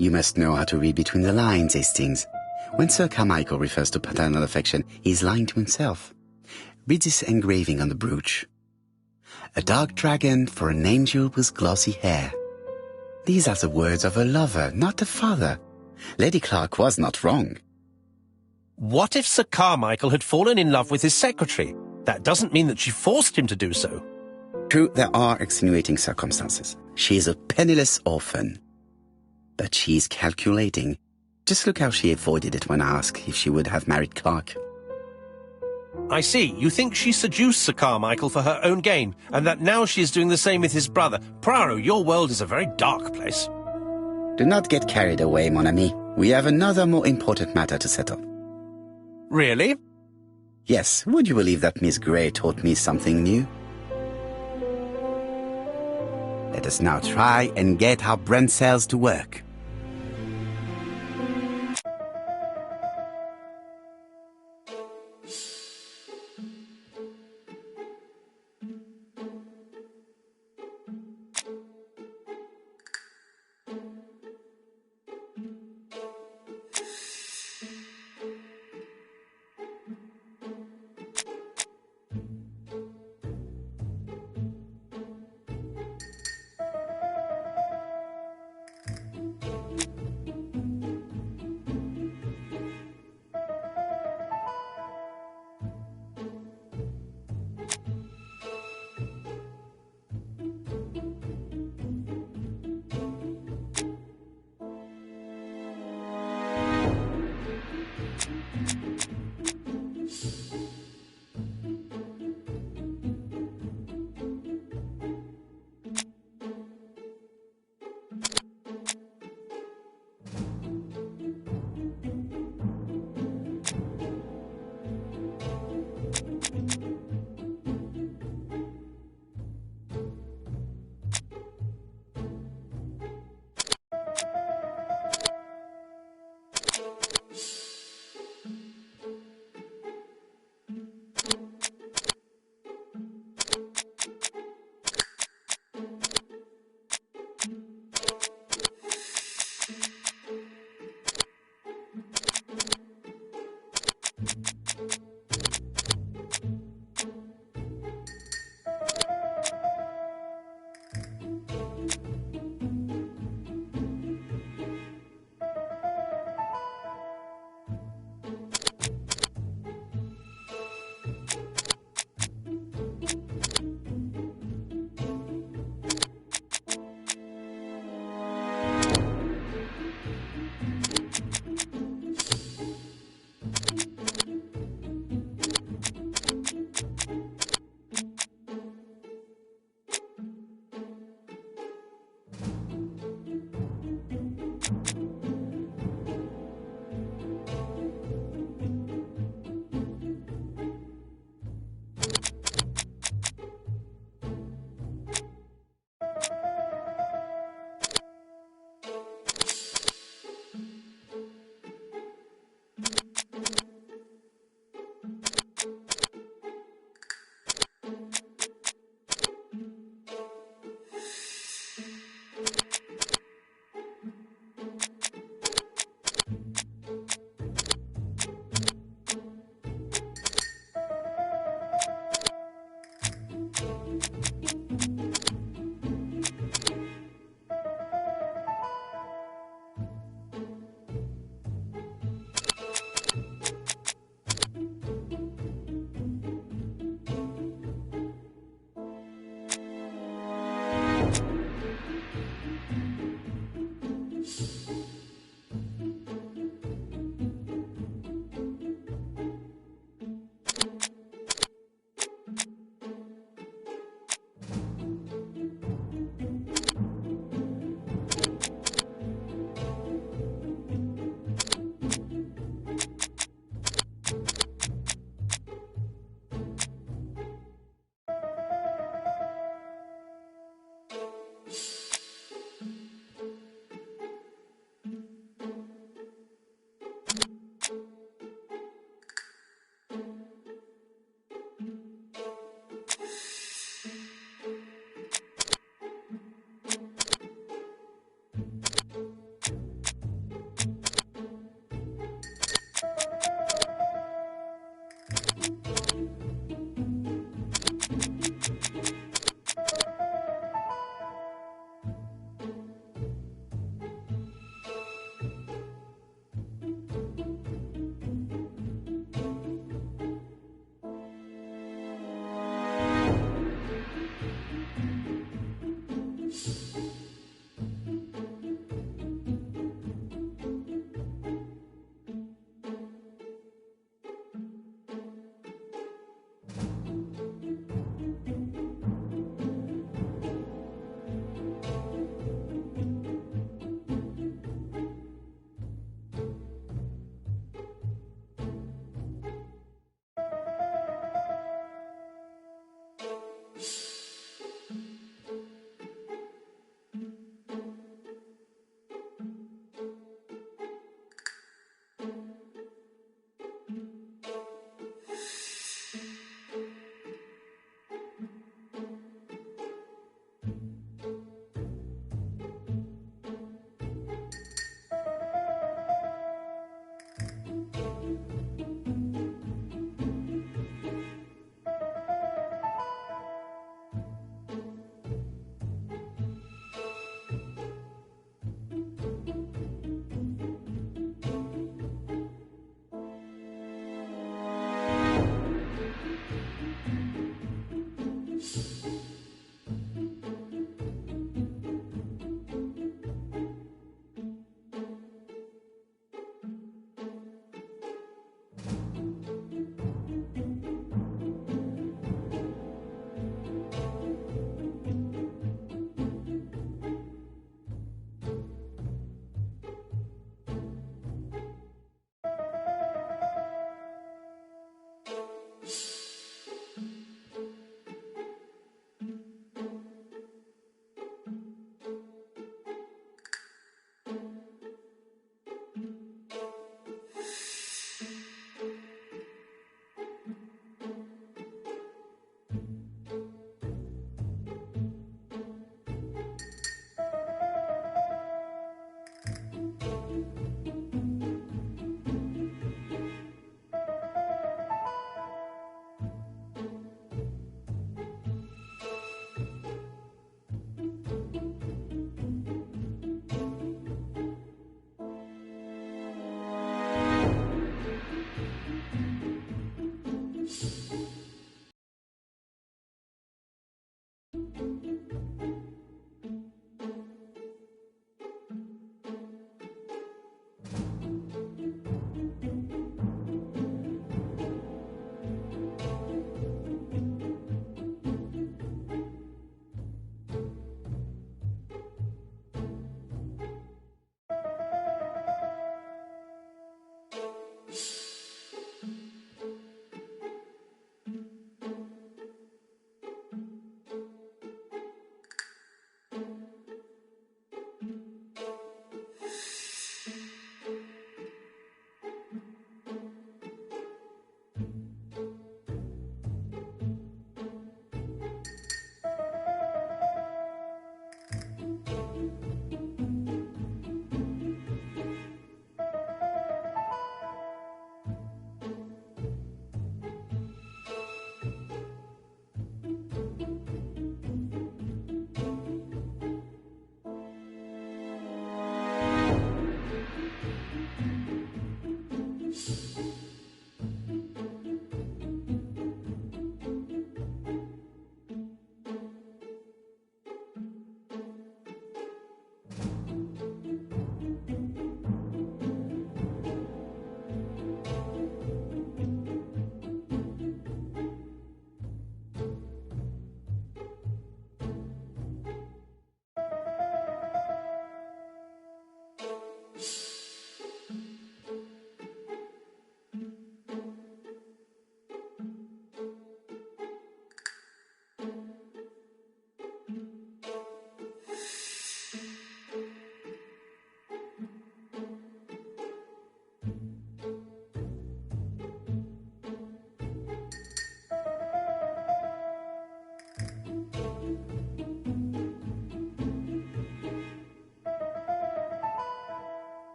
Speaker 1: You must know how to read between the lines, Hastings. When Sir Carmichael refers to paternal affection, he is lying to himself. Read this engraving on the brooch. A dark dragon for an angel with glossy hair. These are the words of a lover, not a father. Lady Clark was not wrong.
Speaker 2: What if Sir Carmichael had fallen in love with his secretary? That doesn't mean that she forced him to do so.
Speaker 1: True, there are extenuating circumstances. She is a penniless orphan. But she is calculating. Just look how she avoided it when asked if she would have married Clark.
Speaker 2: I see. You think she seduced Sir Carmichael for her own gain, and that now she is doing the same with his brother. Poirot, your world is a very dark place.
Speaker 1: Do not get carried away, mon ami. We have another more important matter to settle.
Speaker 2: Really?
Speaker 1: Yes, would you believe that Miss Grey taught me something new? Let us now try and get our brain cells to work.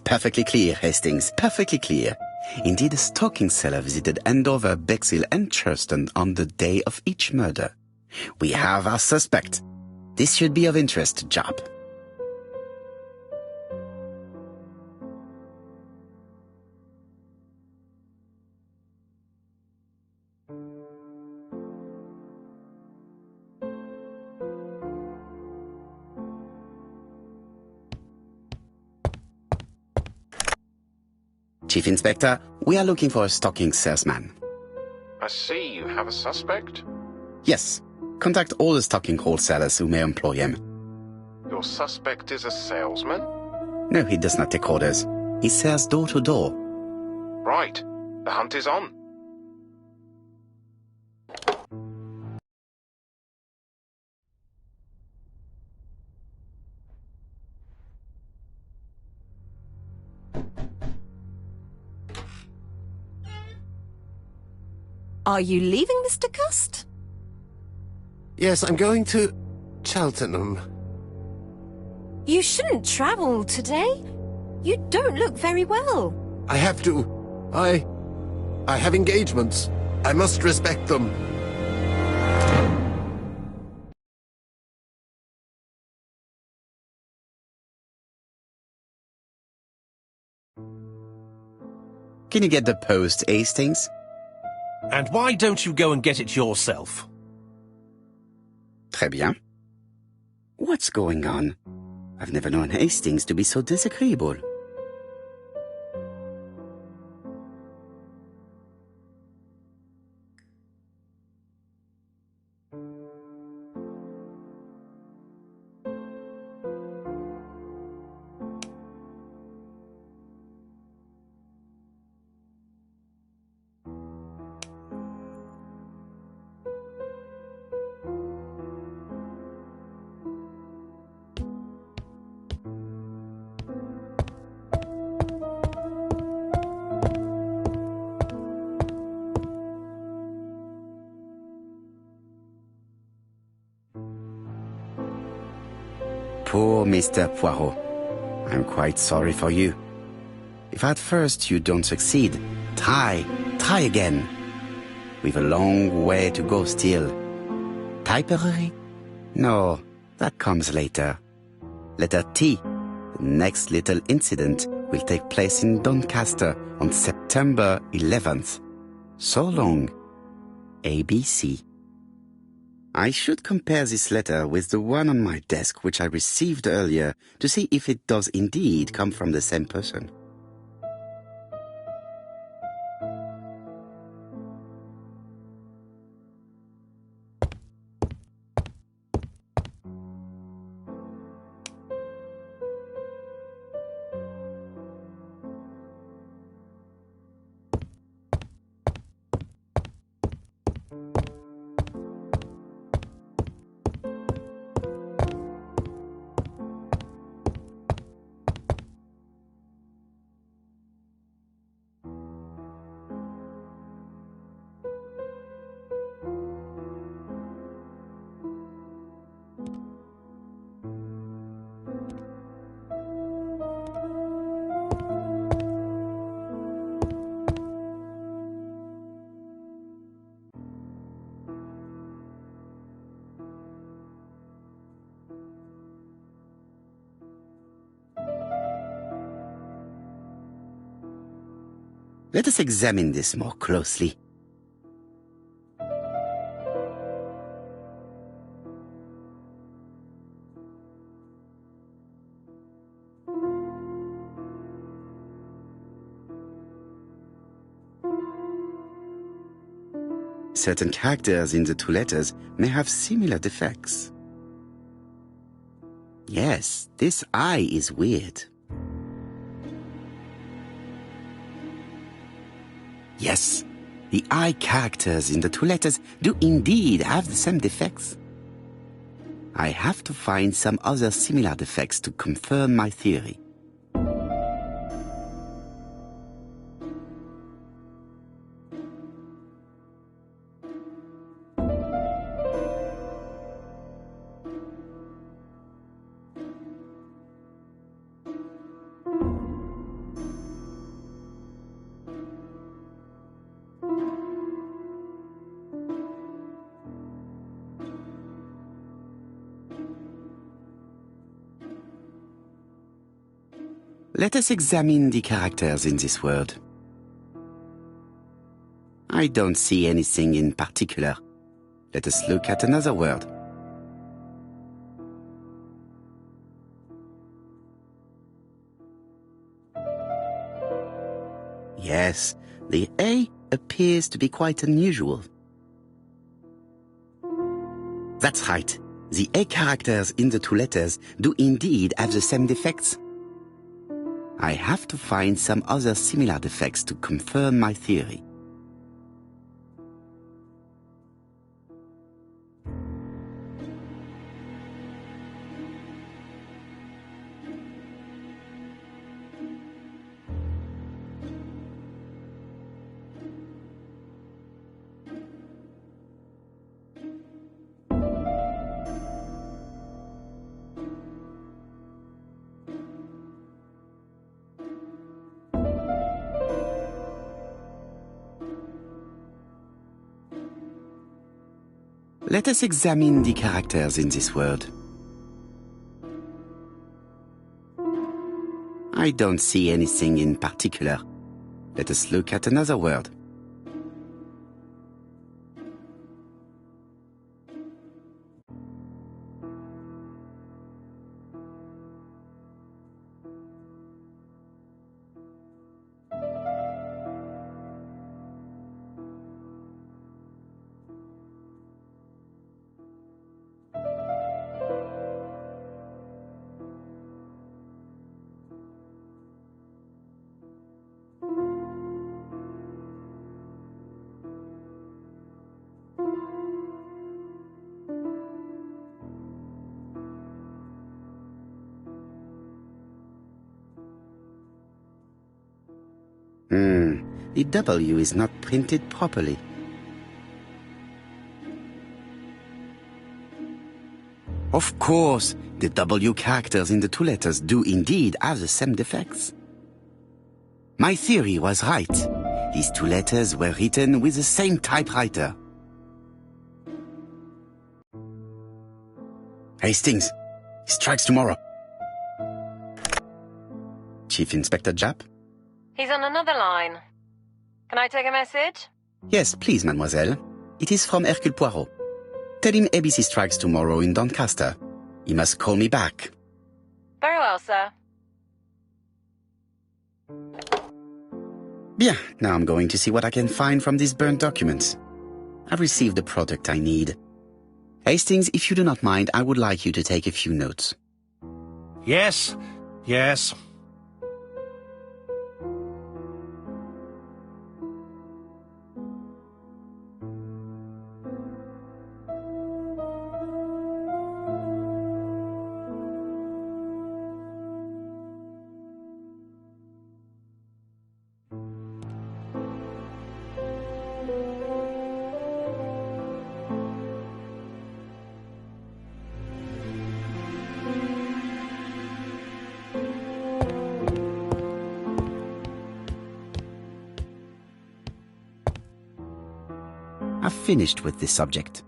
Speaker 1: Perfectly clear, Hastings, perfectly clear. Indeed, a stocking seller visited Andover, Bexhill and Churston on the day of each murder. We have our suspect. This should be of interest, Jap. Chief Inspector, we are looking for a stocking salesman.
Speaker 5: I see you have a suspect.
Speaker 1: Yes. Contact all the stocking wholesalers who may employ him.
Speaker 5: Your suspect is a salesman?
Speaker 1: No, he does not take orders. He sells door to door.
Speaker 5: Right. The hunt is on.
Speaker 4: Are you leaving, Mr. Cust?
Speaker 6: Yes, I'm going to Cheltenham.
Speaker 4: You shouldn't travel today. You don't look very well.
Speaker 6: I have to. I have engagements. I must respect them.
Speaker 1: Can you get the post, Hastings?
Speaker 2: And why don't you go and get it yourself?
Speaker 1: Très bien. What's going on? I've never known Hastings to be so disagreeable. Poor Mr. Poirot. I'm quite sorry for you. If at first you don't succeed, try again. We've a long way to go still. Typery? No, that comes later. Letter T. The next little incident will take place in Doncaster on September 11th. So long. ABC. I should compare this letter with the one on my desk which I received earlier to see if it does indeed come from the same person. Let us examine this more closely. Certain characters in the two letters may have similar defects. Yes, this I is weird. Yes, the I characters in the two letters do indeed have the same defects. I have to find some other similar defects to confirm my theory. Let us examine the characters in this word. I don't see anything in particular. Let us look at another word. Yes, the A appears to be quite unusual. That's right. The A characters in the two letters do indeed have the same defects. I have to find some other similar defects to confirm my theory. Let us examine the characters in this word. I don't see anything in particular. Let us look at another word. The W is not printed properly. Of course, the W characters in the two letters do indeed have the same defects. My theory was right. These two letters were written with the same typewriter. Hastings, he strikes tomorrow. Chief Inspector Japp?
Speaker 4: He's on another line. Can I take a message?
Speaker 1: Yes, please, mademoiselle. It is from Hercule Poirot. Tell him ABC strikes tomorrow in Doncaster. He must call me back.
Speaker 4: Very well, sir.
Speaker 1: Bien, now I'm going to see what I can find from these burnt documents. I've received the product I need. Hastings, if you do not mind, I would like you to take a few notes.
Speaker 2: Yes, yes.
Speaker 1: I've finished with this subject.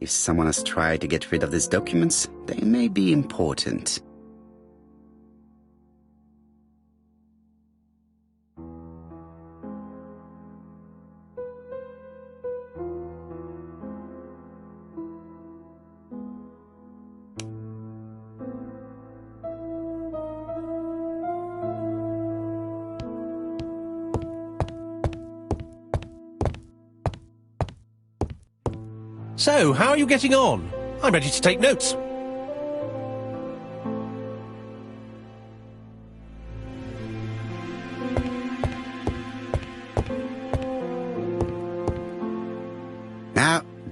Speaker 1: If someone has tried to get rid of these documents, they may be important.
Speaker 2: So, how are you getting on? I'm ready to take notes.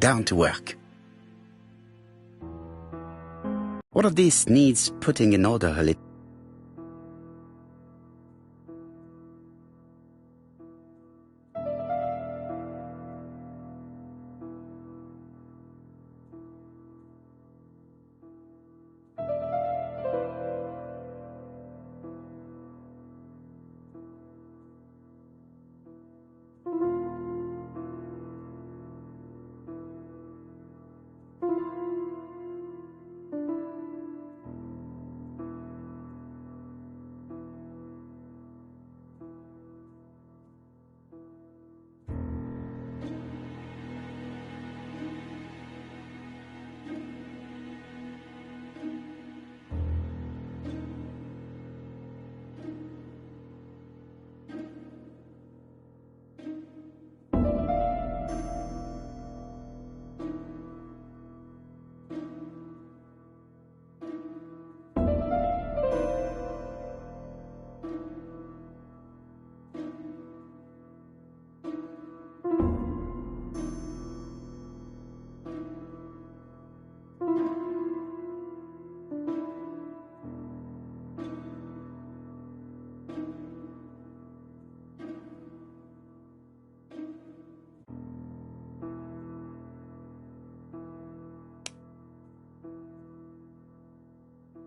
Speaker 1: down to work. What of this needs putting in order a little?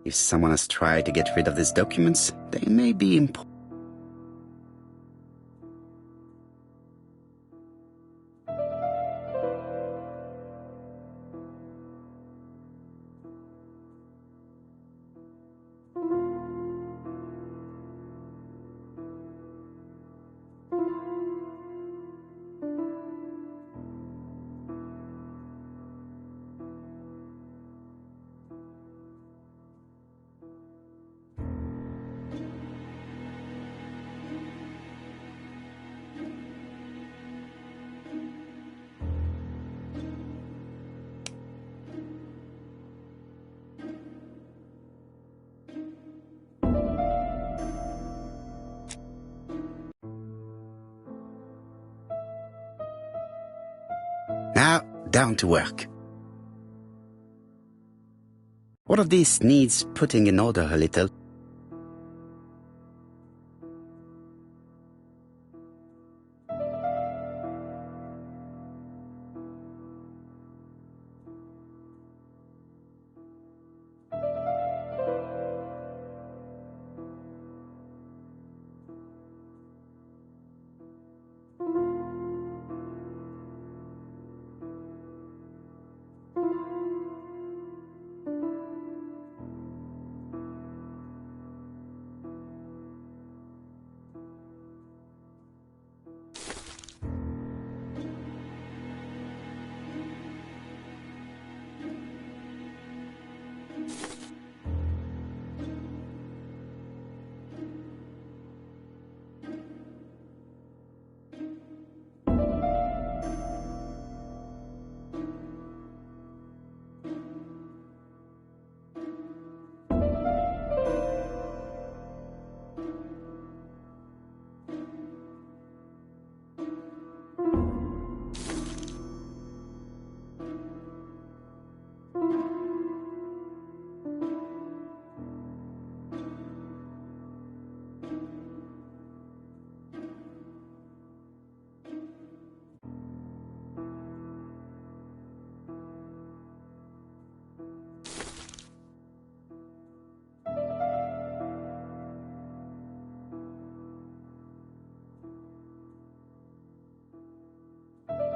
Speaker 1: If someone has tried to get rid of these documents, they may be important. Now, down to work. What of this needs putting in order a little?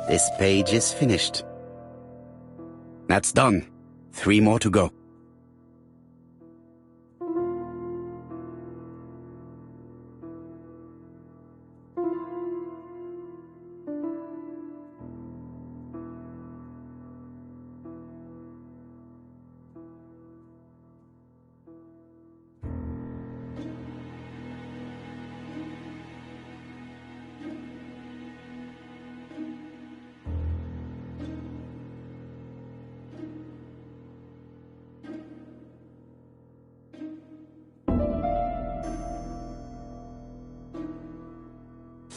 Speaker 1: This page is finished. That's done. 3 more to go.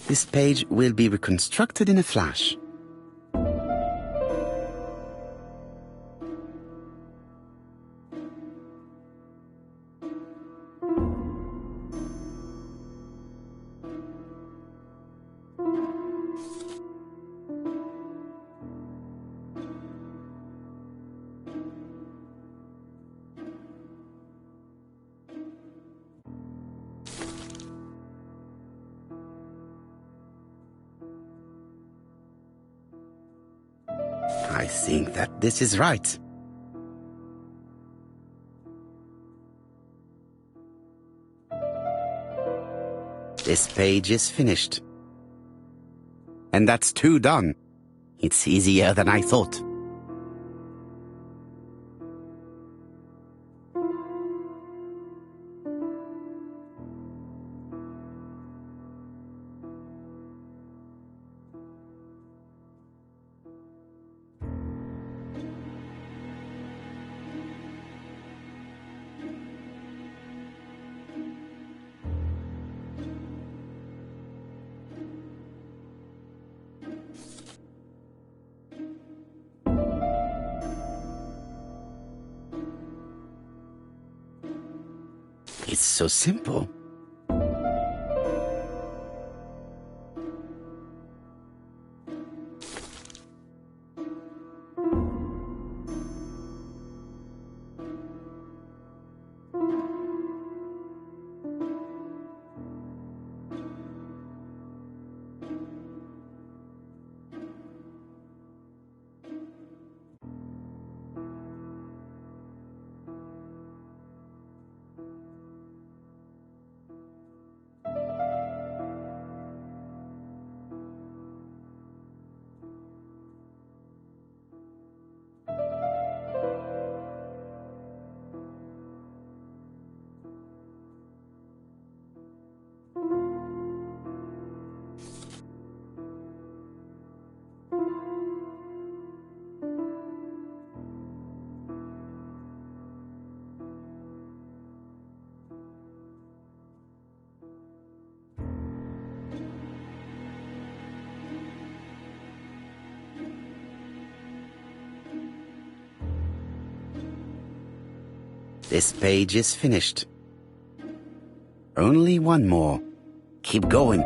Speaker 1: This page will be reconstructed in a flash. I think that this is right. This page is finished. And that's 2 done. It's easier than I thought. It's so simple. This page is finished. Only 1 more. Keep going.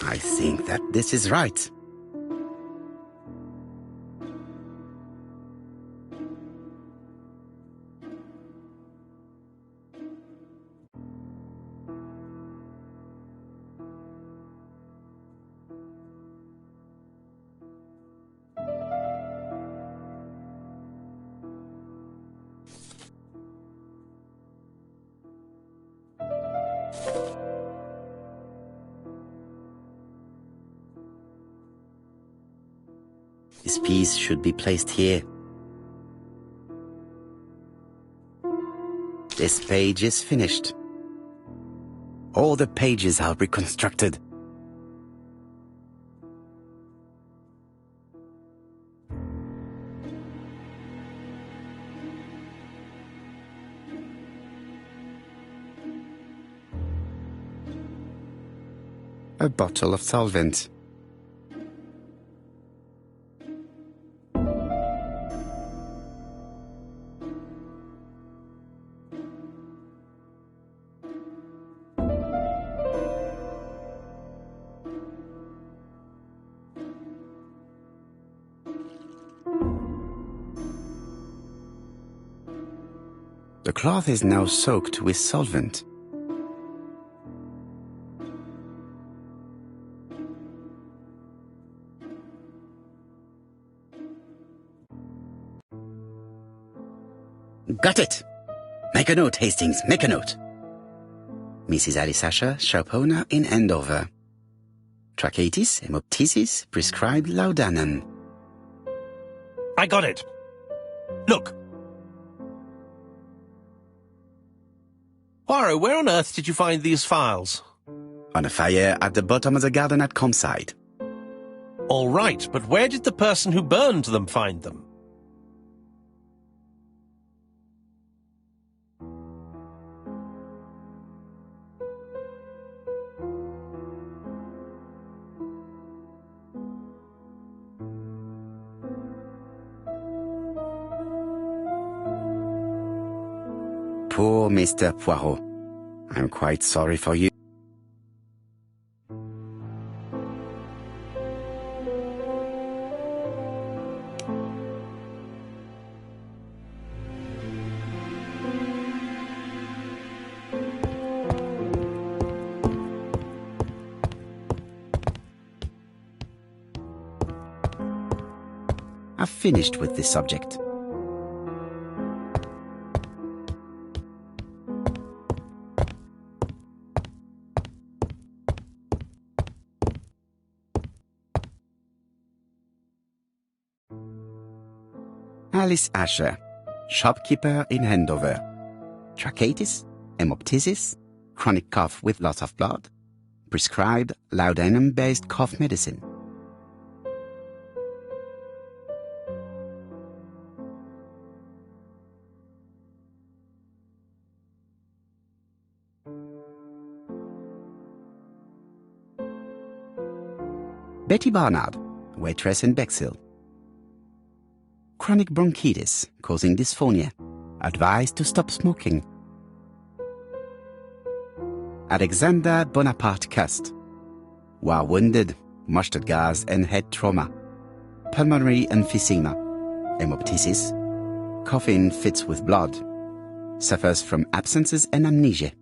Speaker 1: I think that this is right. This piece should be placed here. This page is finished. All the pages are reconstructed. A bottle of solvent. The cloth is now soaked with solvent. Got it! Make a note, Hastings, make a note. Mrs. Alice Asher, shop owner in Andover. Tracheitis, hemoptysis, prescribed laudanum.
Speaker 2: I got it. Look. Poirot, where on earth did you find these files?
Speaker 1: On a fire at the bottom of the garden at campsite.
Speaker 2: All right, but where did the person who burned them find them?
Speaker 1: Poor Mr. Poirot. I'm quite sorry for you. I've finished with this subject. Alice Asher, shopkeeper in Andover. Tracheitis, hemoptysis, chronic cough with loss of blood. Prescribed laudanum-based cough medicine. Betty Barnard, waitress in Bexhill. Chronic bronchitis causing dysphonia. Advised to stop smoking. Alexander Bonaparte Cust. War wounded, mustard gas and head trauma. Pulmonary emphysema. Hemoptysis. Coughing fits with blood. Suffers from absences and amnesia.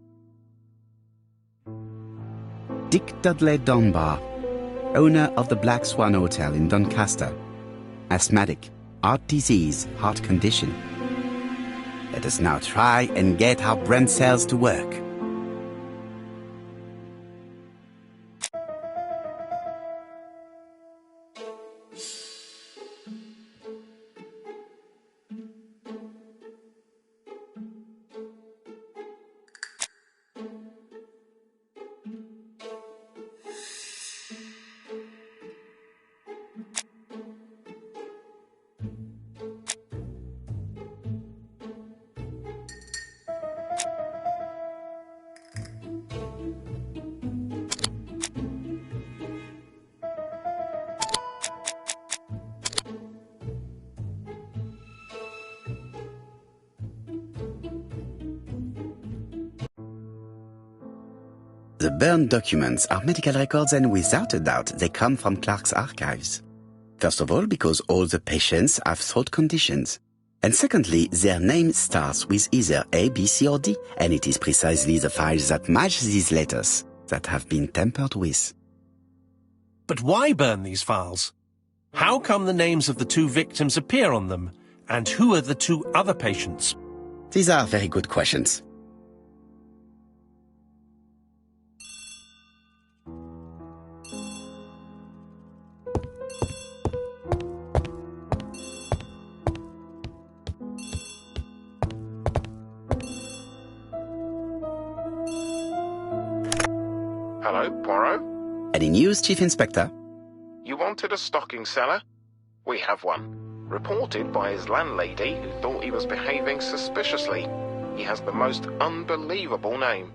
Speaker 1: Dick Dudley Dunbar, owner of the Black Swan Hotel in Doncaster. Asthmatic, heart disease, heart condition. Let us now try and get our brain cells to work. The burned documents are medical records, and without a doubt they come from Clark's archives. First of all, because all the patients have throat conditions. And secondly, their name starts with either A, B, C or D, and it is precisely the files that match these letters that have been tampered with.
Speaker 2: But why burn these files? How come the names of the two victims appear on them? And who are the two other patients?
Speaker 1: These are very good questions.
Speaker 5: Hello, Poirot?
Speaker 1: Any news, Chief Inspector?
Speaker 5: You wanted a stocking seller? We have one. Reported by his landlady, who thought he was behaving suspiciously. He has the most unbelievable name.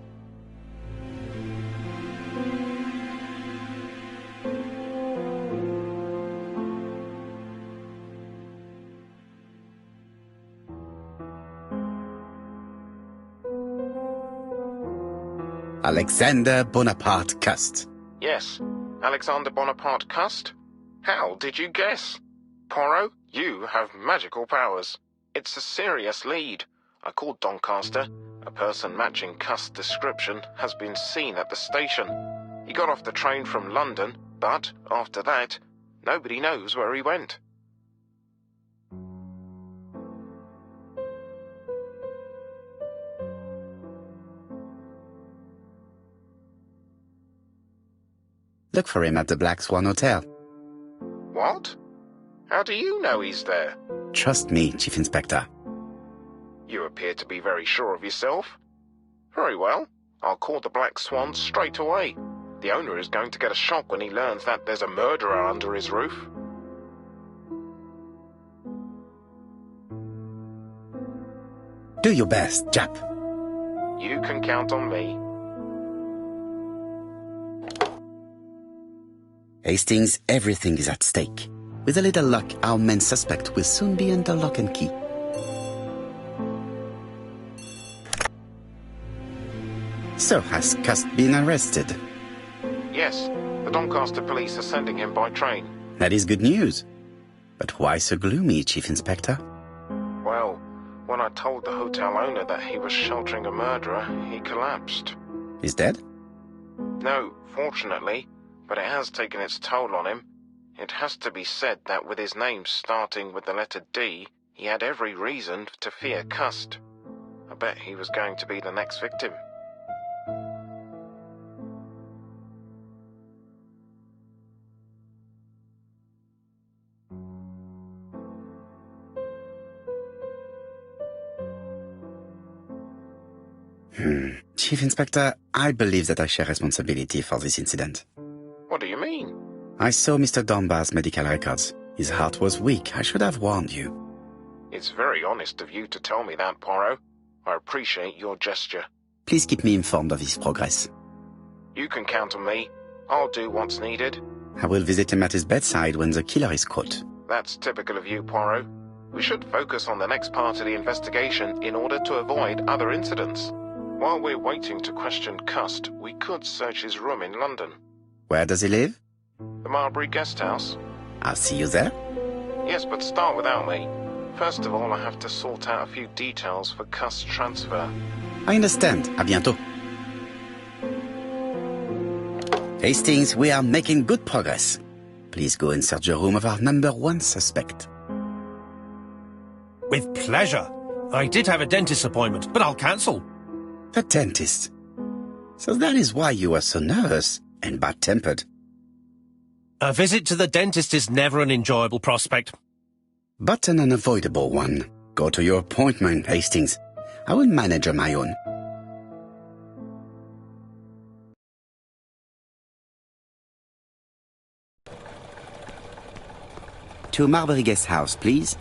Speaker 1: Alexander Bonaparte Cust.
Speaker 5: Yes, Alexander Bonaparte Cust? How did you guess? Poirot, you have magical powers. It's a serious lead. I called Doncaster. A person matching Cust's description has been seen at the station. He got off the train from London, but after that, nobody knows where he went.
Speaker 1: Look for him at the Black Swan Hotel.
Speaker 5: What? How do you know he's there?
Speaker 1: Trust me, Chief Inspector.
Speaker 5: You appear to be very sure of yourself. Very well. I'll call the Black Swan straight away. The owner is going to get a shock when he learns that there's a murderer under his roof.
Speaker 1: Do your best, Jap.
Speaker 5: You can count on me.
Speaker 1: Hastings, everything is at stake. With a little luck, our main suspect will soon be under lock and key. So, has Cust been arrested?
Speaker 5: Yes, the Doncaster police are sending him by train.
Speaker 1: That is good news. But why so gloomy, Chief Inspector?
Speaker 5: Well, when I told the hotel owner that he was sheltering a murderer, he collapsed.
Speaker 1: He's dead?
Speaker 5: No, fortunately, but it has taken its toll on him. It has to be said that with his name starting with the letter D, he had every reason to fear Cust. I bet he was going to be the next victim.
Speaker 1: Chief Inspector, I believe that I share responsibility for this incident.
Speaker 5: What do you mean?
Speaker 1: I saw Mr. Dunbar's medical records. His heart was weak. I should have warned you.
Speaker 5: It's very honest of you to tell me that, Poirot. I appreciate your gesture.
Speaker 1: Please keep me informed of his progress.
Speaker 5: You can count on me. I'll do what's needed.
Speaker 1: I will visit him at his bedside when the killer is caught.
Speaker 5: That's typical of you, Poirot. We should focus on the next part of the investigation in order to avoid other incidents. While we're waiting to question Cust, we could search his room in London.
Speaker 1: Where does he live?
Speaker 5: The Marbury Guest House?
Speaker 1: I'll see you there.
Speaker 5: Yes, but start without me. First of all, I have to sort out a few details for Cust's transfer.
Speaker 1: I understand. À bientôt. Hastings, we are making good progress. Please go and search the room of our number 1 suspect.
Speaker 2: With pleasure. I did have a dentist appointment, but I'll cancel.
Speaker 1: The dentist. So that is why you were so nervous and bad-tempered.
Speaker 2: A visit to the dentist is never an enjoyable prospect.
Speaker 1: But an unavoidable one. Go to your appointment, Hastings. I will manage on my own. To Marbury Guest House, please.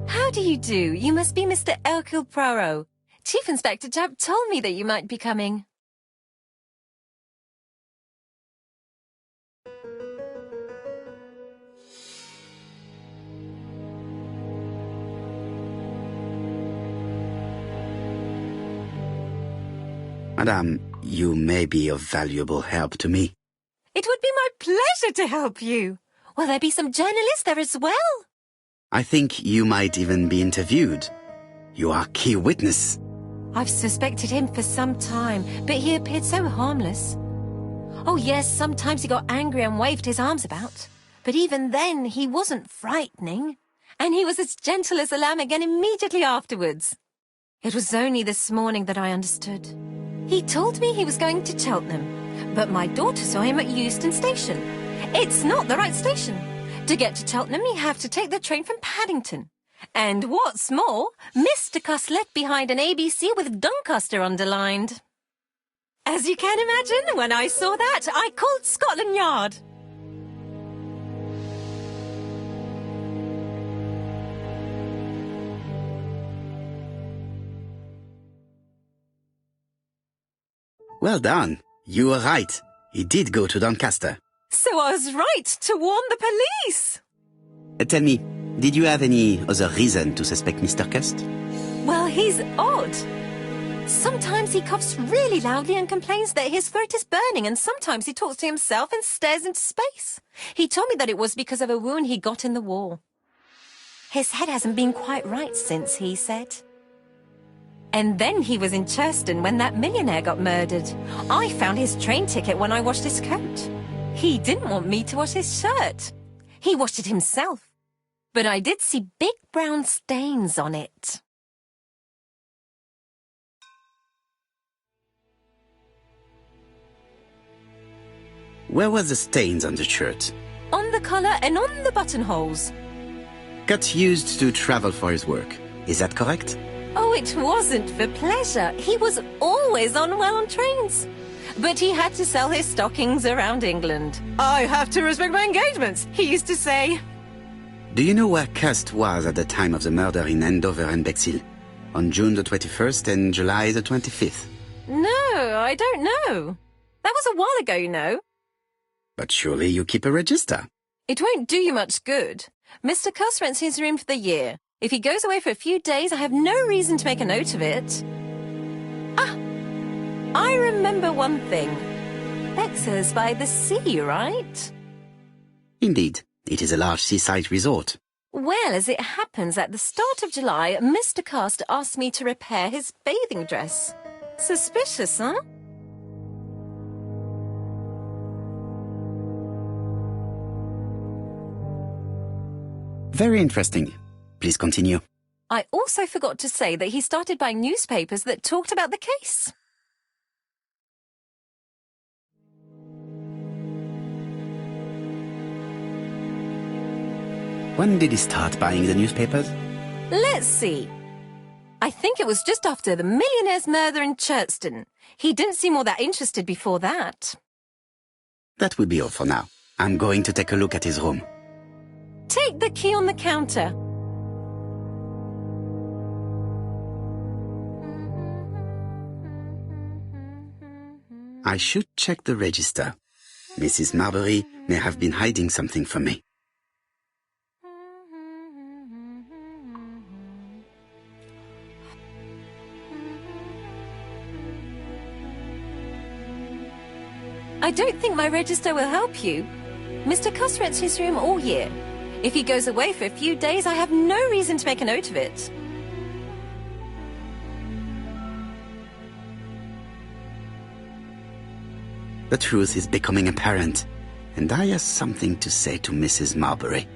Speaker 4: How do you do? You must be Mr. Hercule Poirot. Chief Inspector Jupp told me that you might be coming.
Speaker 1: Madame, you may be of valuable help to me.
Speaker 4: It would be my pleasure to help you. Will there be some journalists there as well?
Speaker 1: I think you might even be interviewed. You are key witness.
Speaker 4: I've suspected him for some time, but he appeared so harmless. Oh yes, sometimes he got angry and waved his arms about. But even then, he wasn't frightening. And he was as gentle as a lamb again immediately afterwards. It was only this morning that I understood. He told me he was going to Cheltenham, but my daughter saw him at Euston Station. It's not the right station. To get to Cheltenham, you have to take the train from Paddington. And what's more, Mr. Cust left behind an ABC with Doncaster underlined. As you can imagine, when I saw that, I called Scotland Yard.
Speaker 1: Well done. You were right. He did go to Doncaster.
Speaker 4: So I was right to warn the police.
Speaker 1: Tell me, did you have any other reason to suspect Mr. Cust?
Speaker 4: Well, he's odd. Sometimes he coughs really loudly and complains that his throat is burning, and sometimes he talks to himself and stares into space. He told me that it was because of a wound he got in the war. His head hasn't been quite right since, he said. And then he was in Churston when that millionaire got murdered. I found his train ticket when I washed his coat. He didn't want me to wash his shirt. He washed it himself. But I did see big brown stains on it.
Speaker 1: Where were the stains on the shirt?
Speaker 4: On the collar and on the buttonholes.
Speaker 1: Cut used to travel for his work. Is that correct?
Speaker 4: Oh, it wasn't for pleasure. He was always unwell on trains. But he had to sell his stockings around England. I have to respect my engagements, he used to say.
Speaker 1: Do you know where Cust was at the time of the murder in Andover and Bexhill? On June the 21st and July the 25th?
Speaker 4: No, I don't know. That was a while ago, you know.
Speaker 1: But surely you keep a register.
Speaker 4: It won't do you much good. Mr. Cuss rents his room for the year. If he goes away for a few days, I have no reason to make a note of it. Ah, I remember one thing. Exeter's by the sea, right?
Speaker 1: Indeed, it is a large seaside resort.
Speaker 4: Well, as it happens, at the start of July, Mr. Cast asked me to repair his bathing dress. Suspicious, huh?
Speaker 1: Very interesting. Please continue.
Speaker 4: I also forgot to say that he started buying newspapers that talked about the case.
Speaker 1: When did he start buying the newspapers?
Speaker 4: Let's see. I think it was just after the millionaire's murder in Churchton. He didn't seem all that interested before that.
Speaker 1: That will be all for now. I'm going to take a look at his room.
Speaker 4: Take the key on the counter.
Speaker 1: I should check the register. Mrs. Marbury may have been hiding something from me.
Speaker 4: I don't think my register will help you. Mr. Cuss rents his room all year. If he goes away for a few days, I have no reason to make a note of it.
Speaker 1: The truth is becoming apparent, and I have something to say to Mrs. Marbury.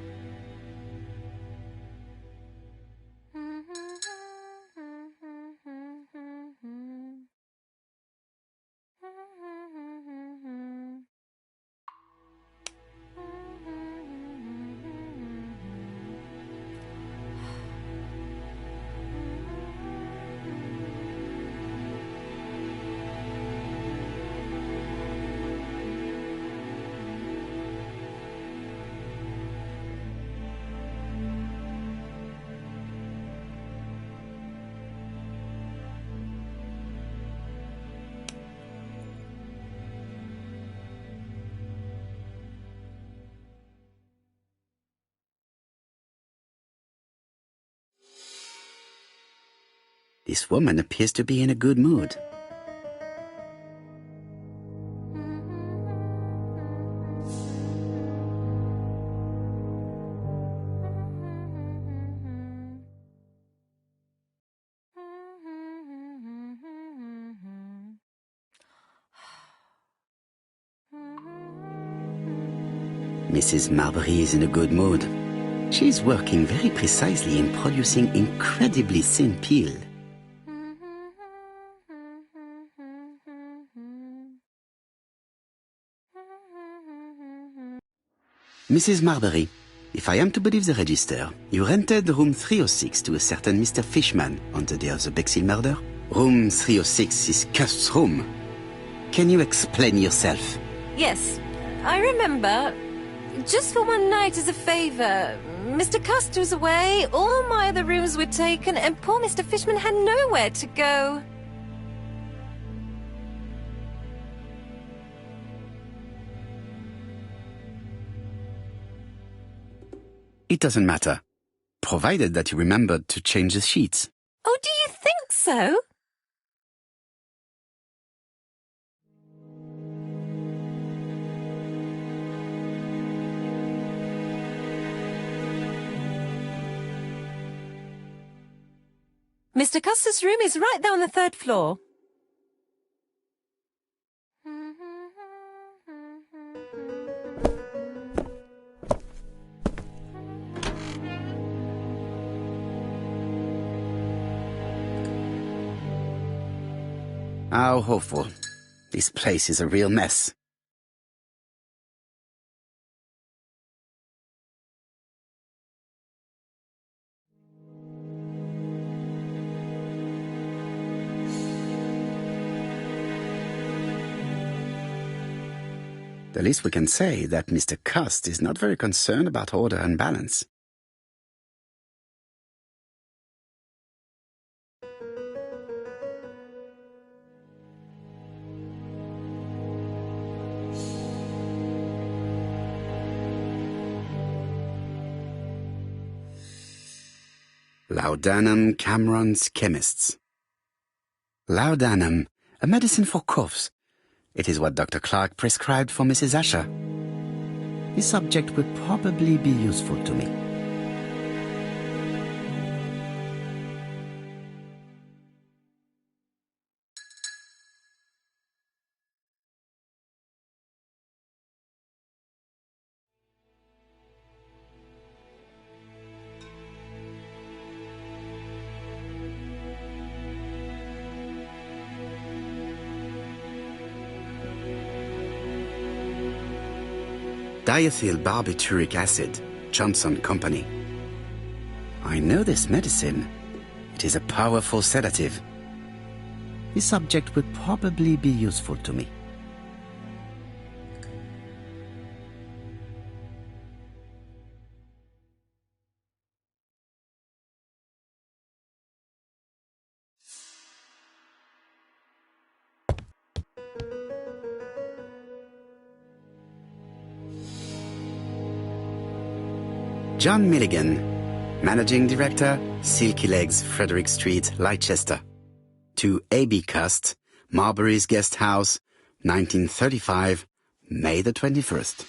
Speaker 1: This woman appears to be in a good mood. Mrs. Marbury is in a good mood. She is working very precisely in producing incredibly thin peel. Mrs. Marbury, if I am to believe the register, you rented room 306 to a certain Mr. Fishman on the day of the Bexhill murder. Room 306 is Cust's room. Can you explain yourself?
Speaker 4: Yes, I remember. Just for one night as a favour. Mr. Cust was away, all my other rooms were taken, and poor Mr. Fishman had nowhere to go.
Speaker 1: It doesn't matter, provided that you remembered to change the sheets.
Speaker 4: Oh, do you think so? Mr. Custer's room is right there on the 3rd floor.
Speaker 1: How awful. This place is a real mess. The least we can say is that Mr. Cust is not very concerned about order and balance. Laudanum Cameron's Chemists. Laudanum, a medicine for coughs. It is what Dr. Clark prescribed for Mrs. Asher. This subject would probably be useful to me. Diethyl barbituric acid, Johnson Company. I know this medicine. It is a powerful sedative. This subject would probably be useful to me. John Milligan, Managing Director, Silky Legs, Frederick Street, Leicester. To A.B. Cust, Marbury's Guest House, 1935, May the 21st.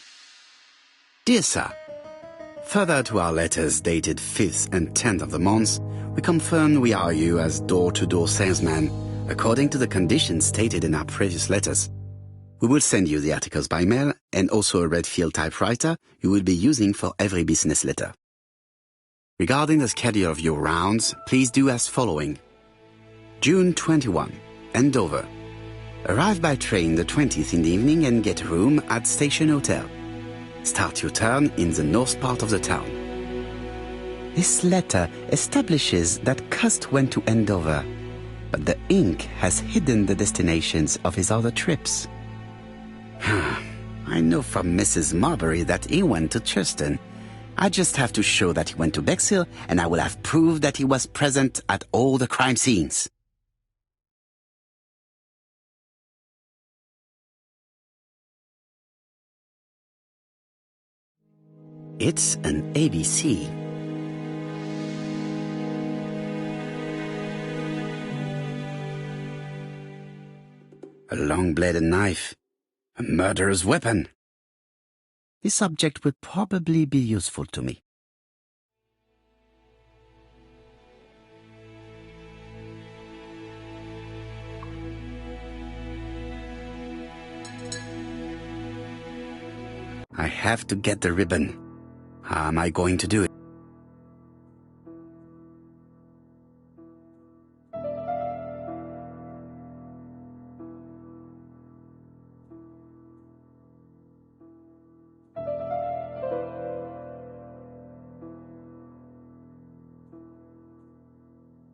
Speaker 1: Dear Sir, further to our letters dated 5th and 10th of the month, we confirm we are you as door-to-door salesman, according to the conditions stated in our previous letters. We will send you the articles by mail and also a Redfield typewriter you will be using for every business letter. Regarding the schedule of your rounds, please do as following. June 21, Andover. Arrive by train the 20th in the evening and get a room at Station Hotel. Start your turn in the north part of the town. This letter establishes that Cust went to Andover, but the ink has hidden the destinations of his other trips. I know from Mrs. Marbury that he went to Churston. I just have to show that he went to Bexhill, and I will have proved that he was present at all the crime scenes. It's an ABC. A long-bladed knife. A murderer's weapon. This subject would probably be useful to me. I have to get the ribbon. How am I going to do it?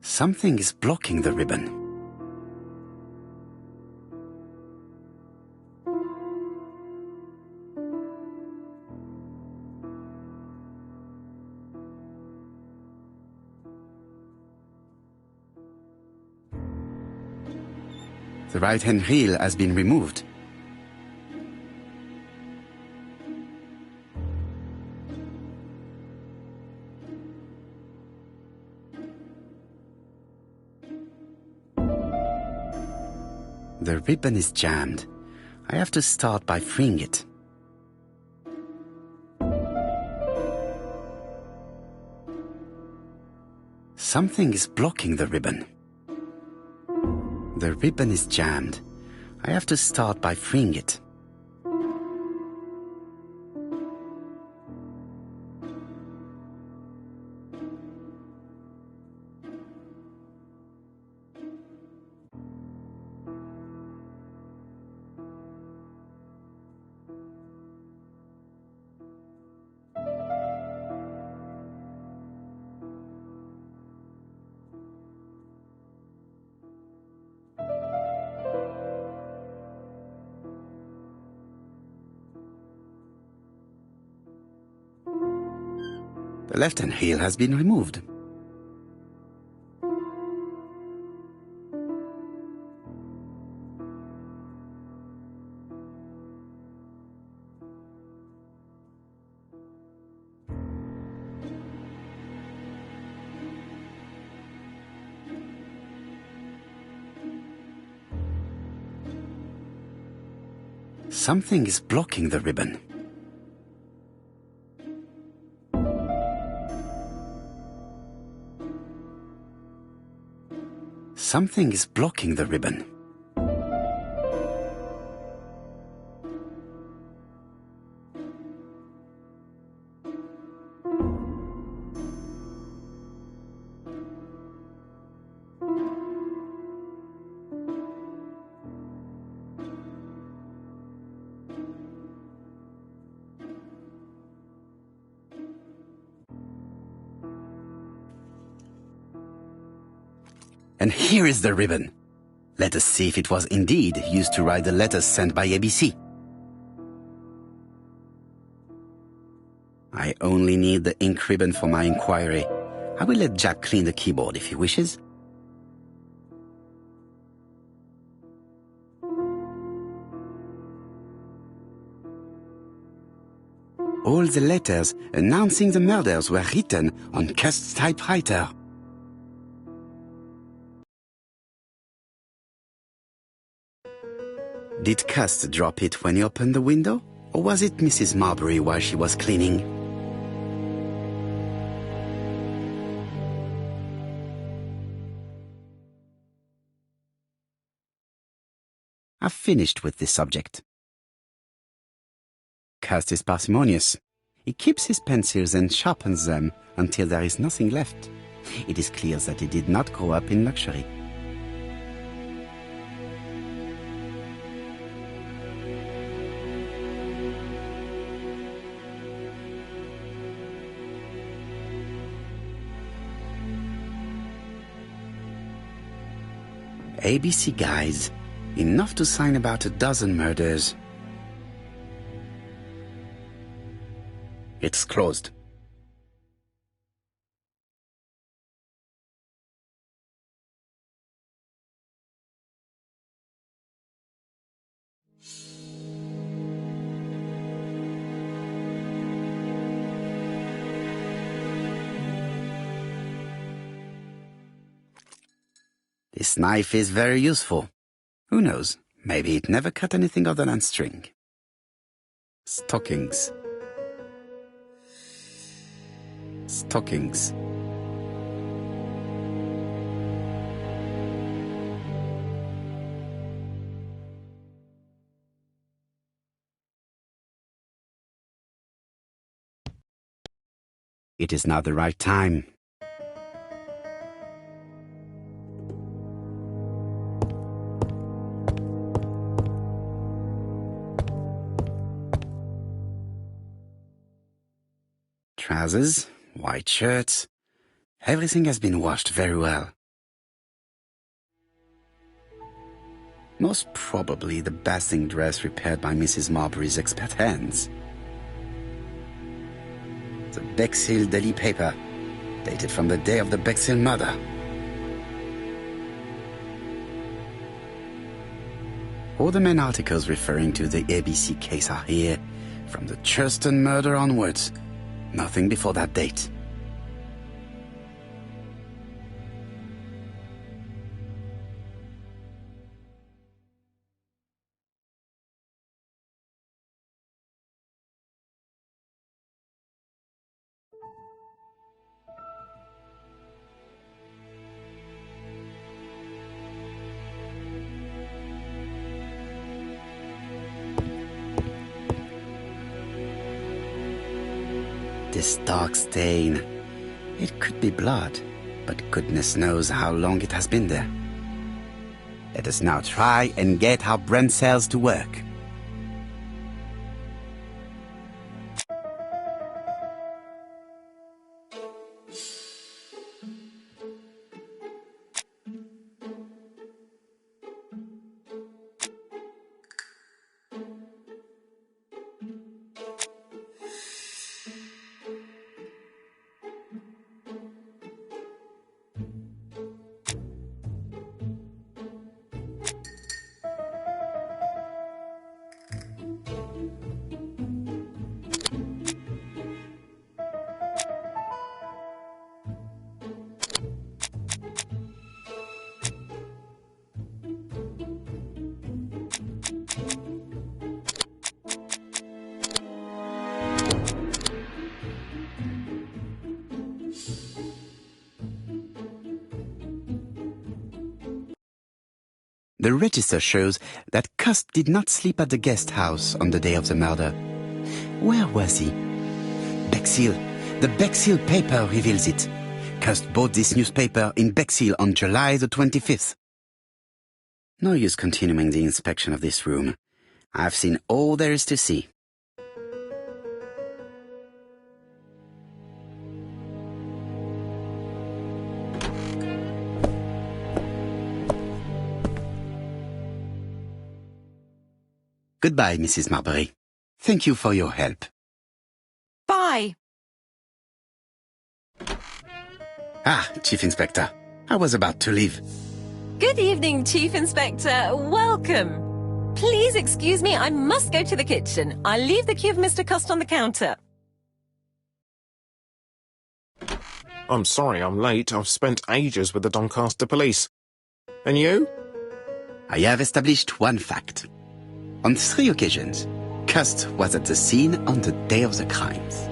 Speaker 1: Something is blocking the ribbon. The right-hand reel has been removed. The ribbon is jammed. I have to start by freeing it. Something is blocking the ribbon. The ribbon is jammed. I have to start by freeing it. The left-hand heel has been removed. Something is blocking the ribbon. Something is blocking the ribbon. And here is the ribbon. Let us see if it was indeed used to write the letters sent by ABC. I only need the ink ribbon for my inquiry. I will let Jack clean the keyboard if he wishes. All the letters announcing the murders were written on Cust's typewriter. Did Cust drop it when he opened the window? Or was it Mrs. Marbury while she was cleaning? I've finished with this subject. Cust is parsimonious. He keeps his pencils and sharpens them until there is nothing left. It is clear that he did not grow up in luxury. ABC guys, enough to sign about a dozen murders. It's closed. This knife is very useful. Who knows, maybe it never cut anything other than string. Stockings. Stockings. It is now the right time. Trousers, white shirts. Everything has been washed very well. Most probably the bathing dress repaired by Mrs. Marbury's expert hands. The Bexhill Daily paper, dated from the day of the Bexhill murder. All the main articles referring to the ABC case are here, from the Churston murder onwards. Nothing before that date. This dark stain. It could be blood, but goodness knows how long it has been there. Let us now try and get our brain cells to work. The register shows that Cust did not sleep at the guest house on the day of the murder. Where was he? Bexhill. The Bexhill paper reveals it. Cust bought this newspaper in Bexhill on July the 25th. No use continuing the inspection of this room. I've seen all there is to see. Goodbye, Mrs. Marbury. Thank you for your help.
Speaker 4: Bye.
Speaker 1: Ah, Chief Inspector. I was about to leave.
Speaker 4: Good evening, Chief Inspector. Welcome. Please excuse me, I must go to the kitchen. I'll leave the key of Mr. Cust on the counter.
Speaker 5: I'm sorry I'm late. I've spent ages with the Doncaster police. And you?
Speaker 1: I have established one fact. On 3 occasions, Cust was at the scene on the day of the crimes.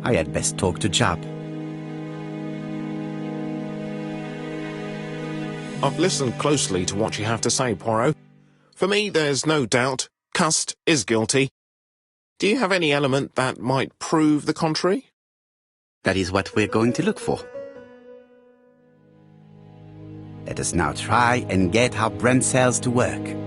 Speaker 1: I had best talk to Jab.
Speaker 5: I've listened closely to what you have to say, Poirot. For me, there's no doubt Cust is guilty. Do you have any element that might prove the contrary?
Speaker 1: That is what we're going to look for. Let us now try and get our brain cells to work.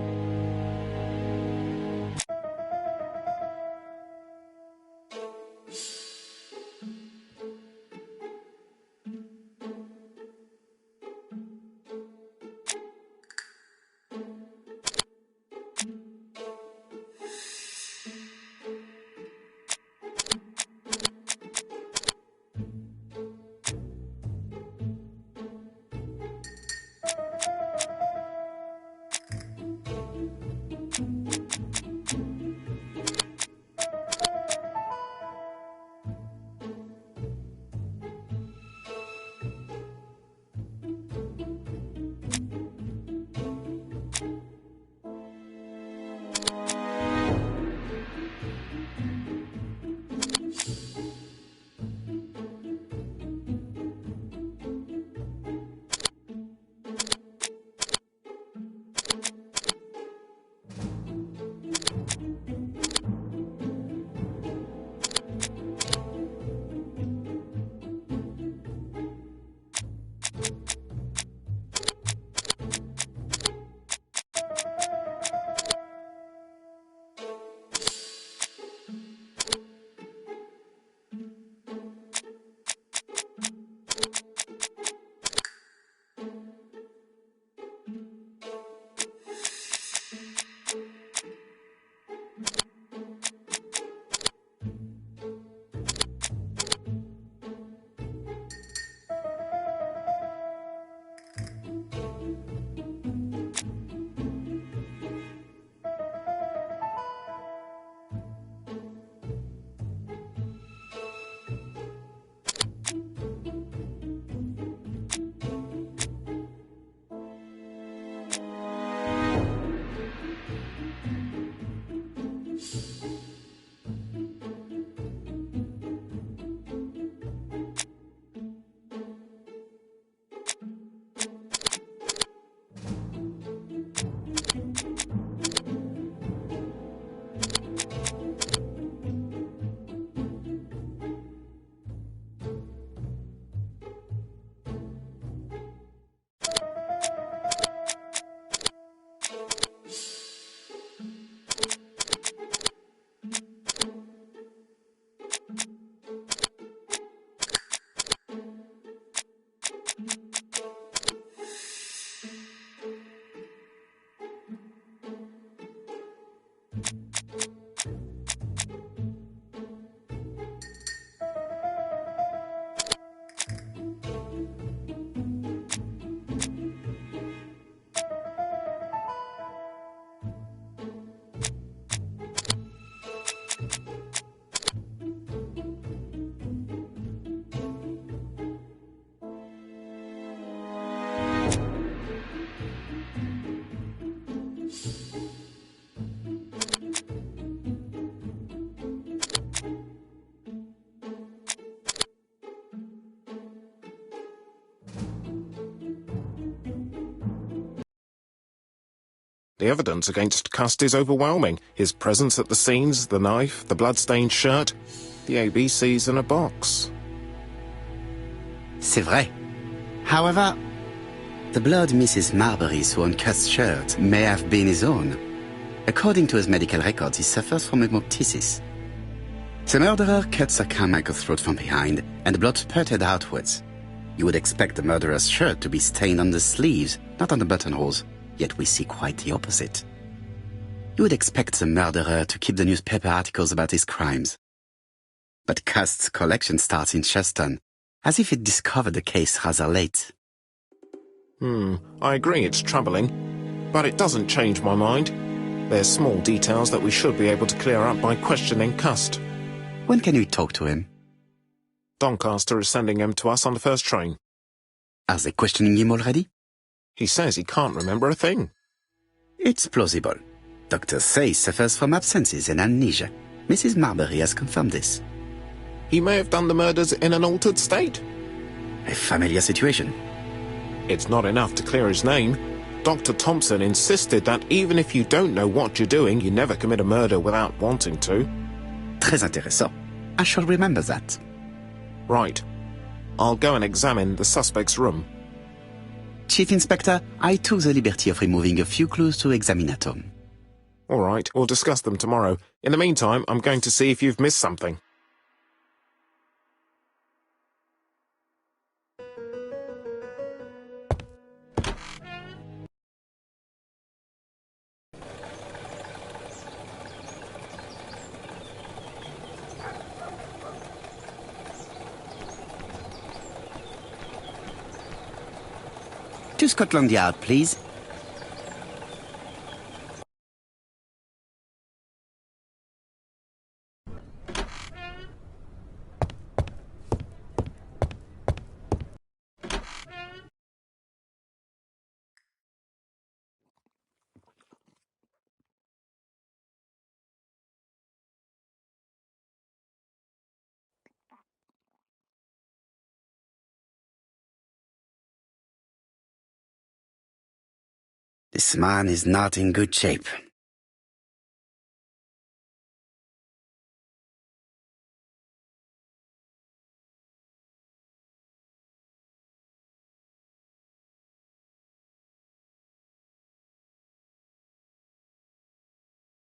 Speaker 5: The evidence against Cust is overwhelming. His presence at the scenes, the knife, the blood-stained shirt, the ABCs in a box.
Speaker 1: C'est vrai. However, the blood Mrs. Marbury saw on Cust's shirt may have been his own. According to his medical records, he suffers from hemoptysis. The murderer cut Sir Carmichael's throat from behind, and the blood spurted outwards. You would expect the murderer's shirt to be stained on the sleeves, not on the buttonholes, yet we see quite the opposite. You would expect the murderer to keep the newspaper articles about his crimes. But Cust's collection starts in Cheston, as if it discovered the case rather late.
Speaker 5: I agree it's troubling, but it doesn't change my mind. There's small details that we should be able to clear up by questioning Cust.
Speaker 1: When can we talk to him?
Speaker 5: Doncaster is sending him to us on the first train.
Speaker 1: Are they questioning him already?
Speaker 5: He says he can't remember a thing.
Speaker 1: It's plausible. Doctors say he suffers from absences and amnesia. Mrs. Marbury has confirmed this.
Speaker 5: He may have done the murders in an altered state.
Speaker 1: A familiar situation.
Speaker 5: It's not enough to clear his name. Dr. Thompson insisted that even if you don't know what you're doing, you never commit a murder without wanting to.
Speaker 1: Très intéressant. I shall remember that.
Speaker 5: Right. I'll go and examine the suspect's room.
Speaker 1: Chief Inspector, I took the liberty of removing a few clues to examinatum.
Speaker 5: All right, we'll discuss them tomorrow. In the meantime, I'm going to see if you've missed something.
Speaker 1: To Scotland Yard, please. This man is not in good shape.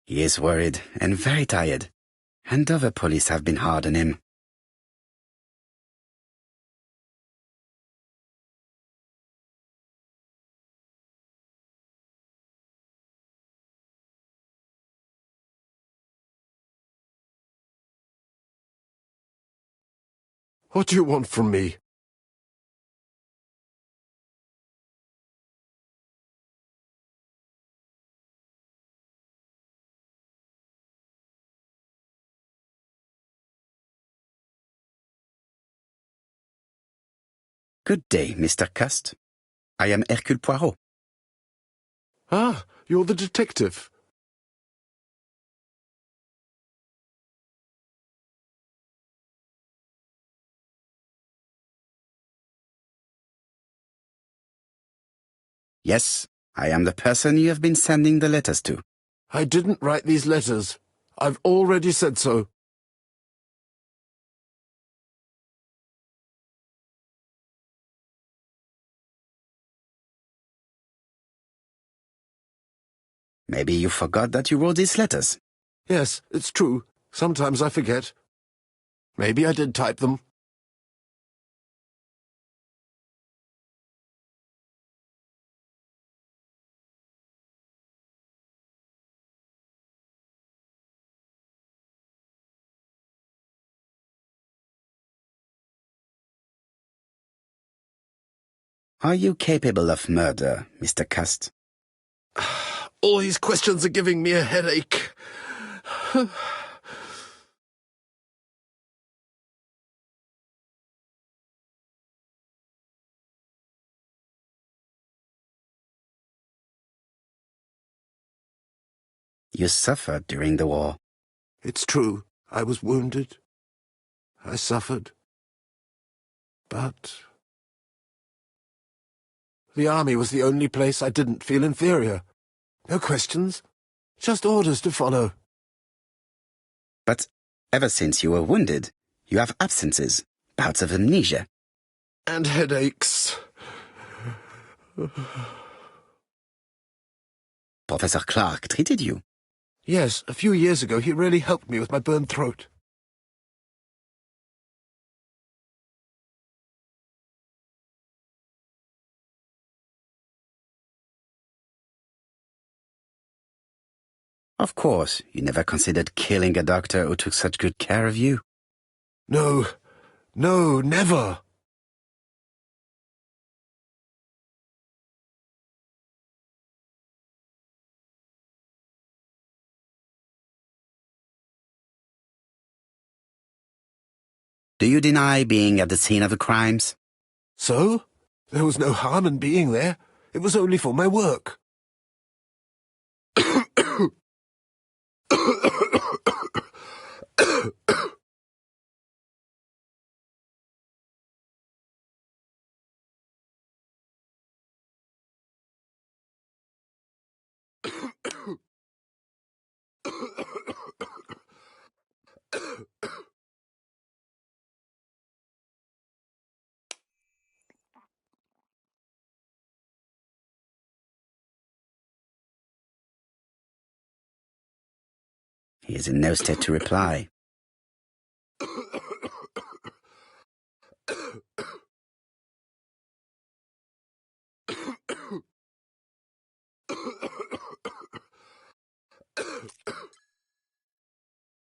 Speaker 1: He is worried and very tired, and other police have been hard on him.
Speaker 6: What do you want from me?
Speaker 1: Good day, Mr. Cust. I am Hercule Poirot.
Speaker 6: Ah, you're the detective.
Speaker 1: Yes, I am the person you have been sending the letters to.
Speaker 6: I didn't write these letters. I've already said so.
Speaker 1: Maybe you forgot that you wrote these letters.
Speaker 6: Yes, it's true. Sometimes I forget. Maybe I did type them.
Speaker 1: Are you capable of murder, Mr. Cust?
Speaker 6: All these questions are giving me a headache.
Speaker 1: You suffered during the war.
Speaker 6: It's true. I was wounded. I suffered. But the army was the only place I didn't feel inferior. No questions. Just orders to follow.
Speaker 1: But ever since you were wounded, you have absences, bouts of amnesia.
Speaker 6: And headaches.
Speaker 1: Professor Clark treated you.
Speaker 6: Yes, a few years ago he really helped me with my burned throat.
Speaker 1: Of course, you never considered killing a doctor who took such good care of you.
Speaker 6: No, never.
Speaker 1: Do you deny being at the scene of the crimes?
Speaker 6: So? There was no harm in being there. It was only for my work.
Speaker 1: He is in no state to reply.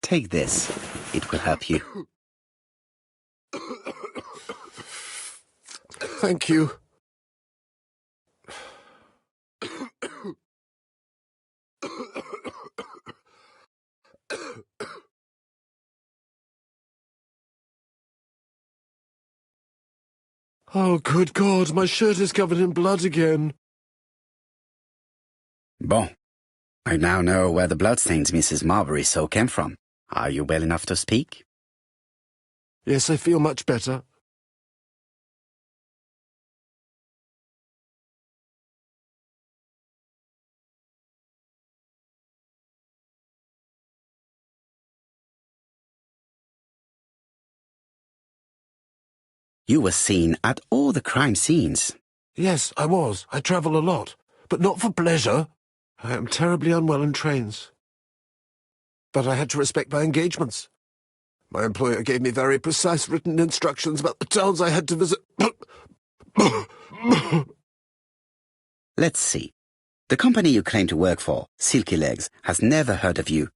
Speaker 1: Take this. It will help you.
Speaker 6: Thank you. Oh, good God, my shirt is covered in blood again.
Speaker 1: Bon. I now know where the bloodstains Mrs. Marbury saw came from. Are you well enough to speak?
Speaker 6: Yes, I feel much better.
Speaker 1: You were seen at all the crime scenes.
Speaker 6: Yes, I was. I travel a lot, but not for pleasure. I am terribly unwell in trains. But I had to respect my engagements. My employer gave me very precise written instructions about the towns I had to visit.
Speaker 1: Let's see. The company you claim to work for, Silky Legs, has never heard of you.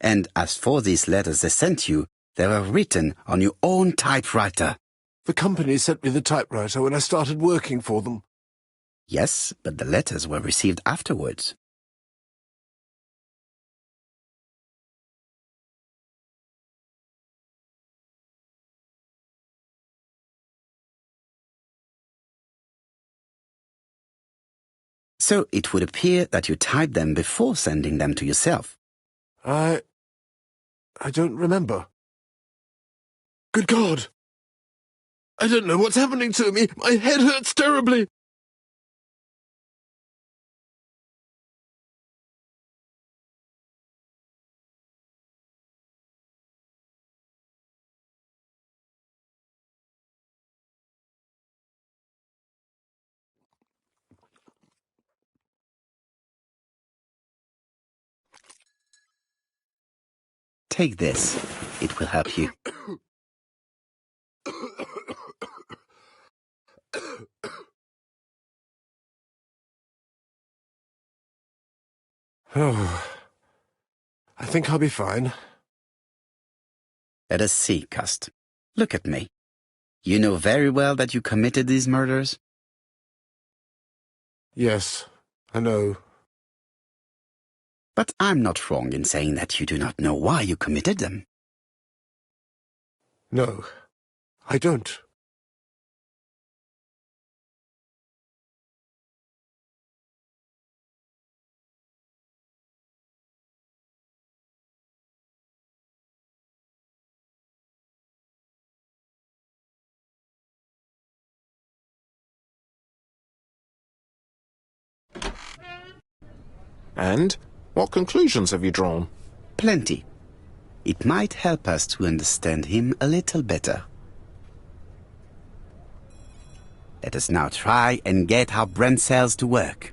Speaker 1: And as for these letters they sent you, they were written on your own typewriter.
Speaker 6: The company sent me the typewriter when I started working for them.
Speaker 1: Yes, but the letters were received afterwards. So it would appear that you typed them before sending them to yourself.
Speaker 6: I don't remember. Good God! I don't know what's happening to me. My head hurts terribly.
Speaker 1: Take this. It will help you.
Speaker 6: Oh, I think I'll be fine.
Speaker 1: Let us see, Cust. Look at me. You know very well that you committed these murders?
Speaker 6: Yes, I know.
Speaker 1: But I'm not wrong in saying that you do not know why you committed them.
Speaker 6: No, I don't.
Speaker 5: And what conclusions have you drawn?
Speaker 1: Plenty. It might help us to understand him a little better. Let us now try and get our brain cells to work.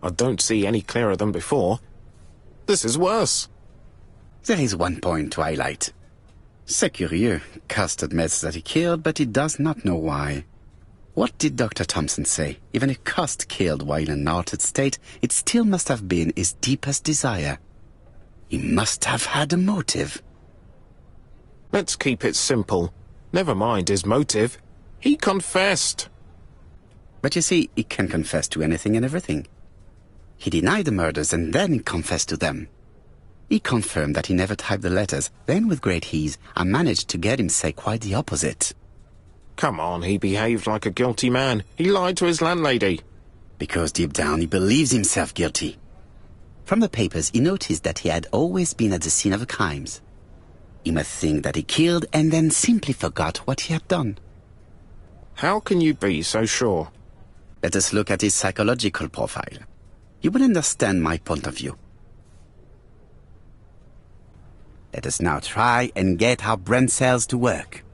Speaker 5: I don't see any clearer than before. This is worse.
Speaker 1: There is one point to highlight. C'est curieux. Cust admits that he killed, but he does not know why. What did Dr. Thompson say? Even if Cust killed while in an altered state, it still must have been his deepest desire. He must have had a motive.
Speaker 5: Let's keep it simple. Never mind his motive. He confessed.
Speaker 1: But you see, he can confess to anything and everything. He denied the murders and then confessed to them. He confirmed that he never typed the letters. Then, with great ease, I managed to get him say quite the opposite.
Speaker 5: Come on, he behaved like a guilty man. He lied to his landlady.
Speaker 1: Because deep down he believes himself guilty. From the papers, he noticed that he had always been at the scene of the crimes. He must think that he killed and then simply forgot what he had done.
Speaker 5: How can you be so sure?
Speaker 1: Let us look at his psychological profile. You will understand my point of view. Let us now try and get our brain cells to work.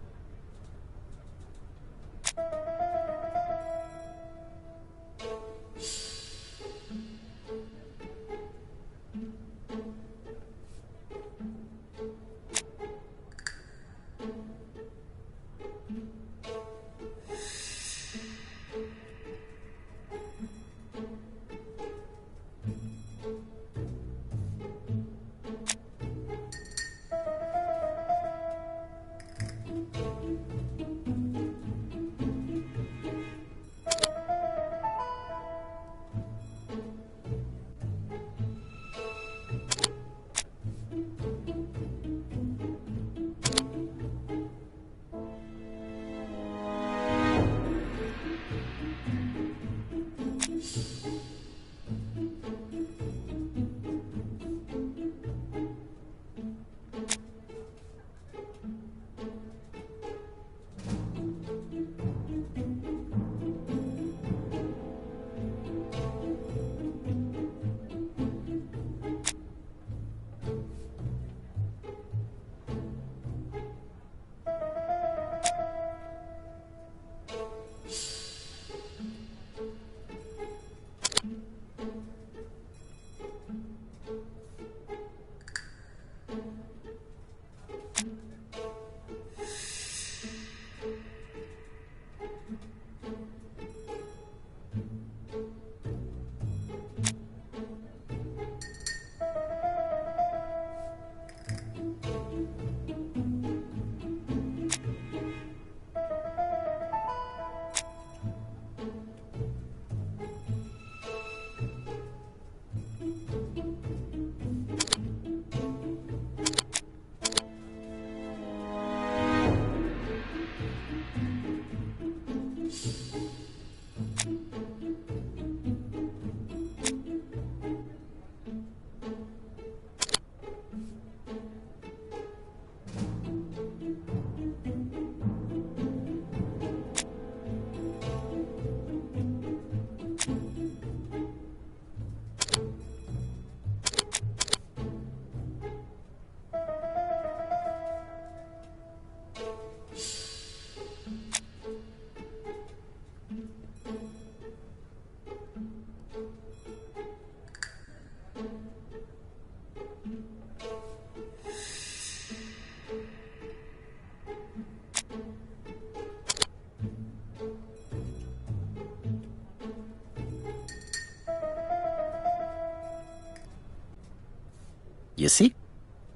Speaker 1: You see?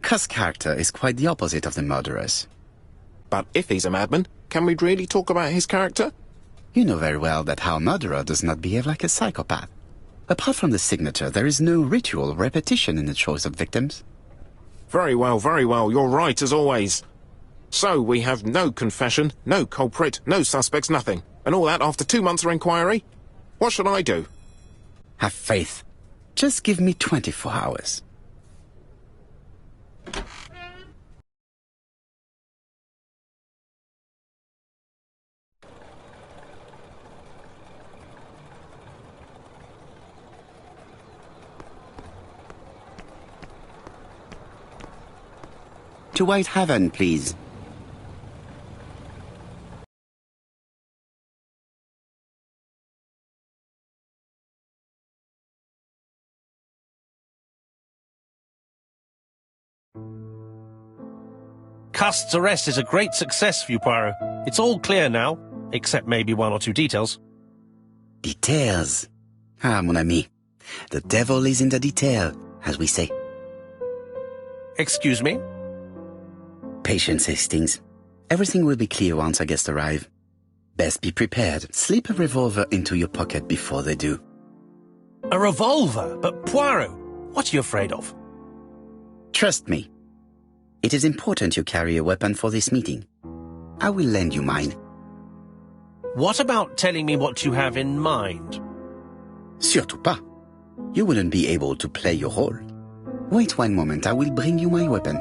Speaker 1: Cust's character is quite the opposite of the murderer's.
Speaker 5: But if he's a madman, can we really talk about his character?
Speaker 1: You know very well that our murderer does not behave like a psychopath. Apart from the signature, there is no ritual repetition in the choice of victims.
Speaker 5: Very well, you're right as always. So we have no confession, no culprit, no suspects, nothing. And all that after 2 months of inquiry? What should I do?
Speaker 1: Have faith. Just give me 24 hours. To Whitehaven, please.
Speaker 2: Cust's arrest is a great success for you, Poirot. It's all clear now, except maybe one or two details.
Speaker 1: Details. Ah, mon ami. The devil is in the detail, as we say.
Speaker 2: Excuse me?
Speaker 1: Patience, Hastings. Everything will be clear once our guests arrive. Best be prepared. Slip a revolver into your pocket before they do.
Speaker 2: A revolver? But Poirot, what are you afraid of?
Speaker 1: Trust me. It is important you carry a weapon for this meeting. I will lend you mine.
Speaker 2: What about telling me what you have in mind?
Speaker 1: Surtout pas. You wouldn't be able to play your role. Wait one moment, I will bring you my weapon.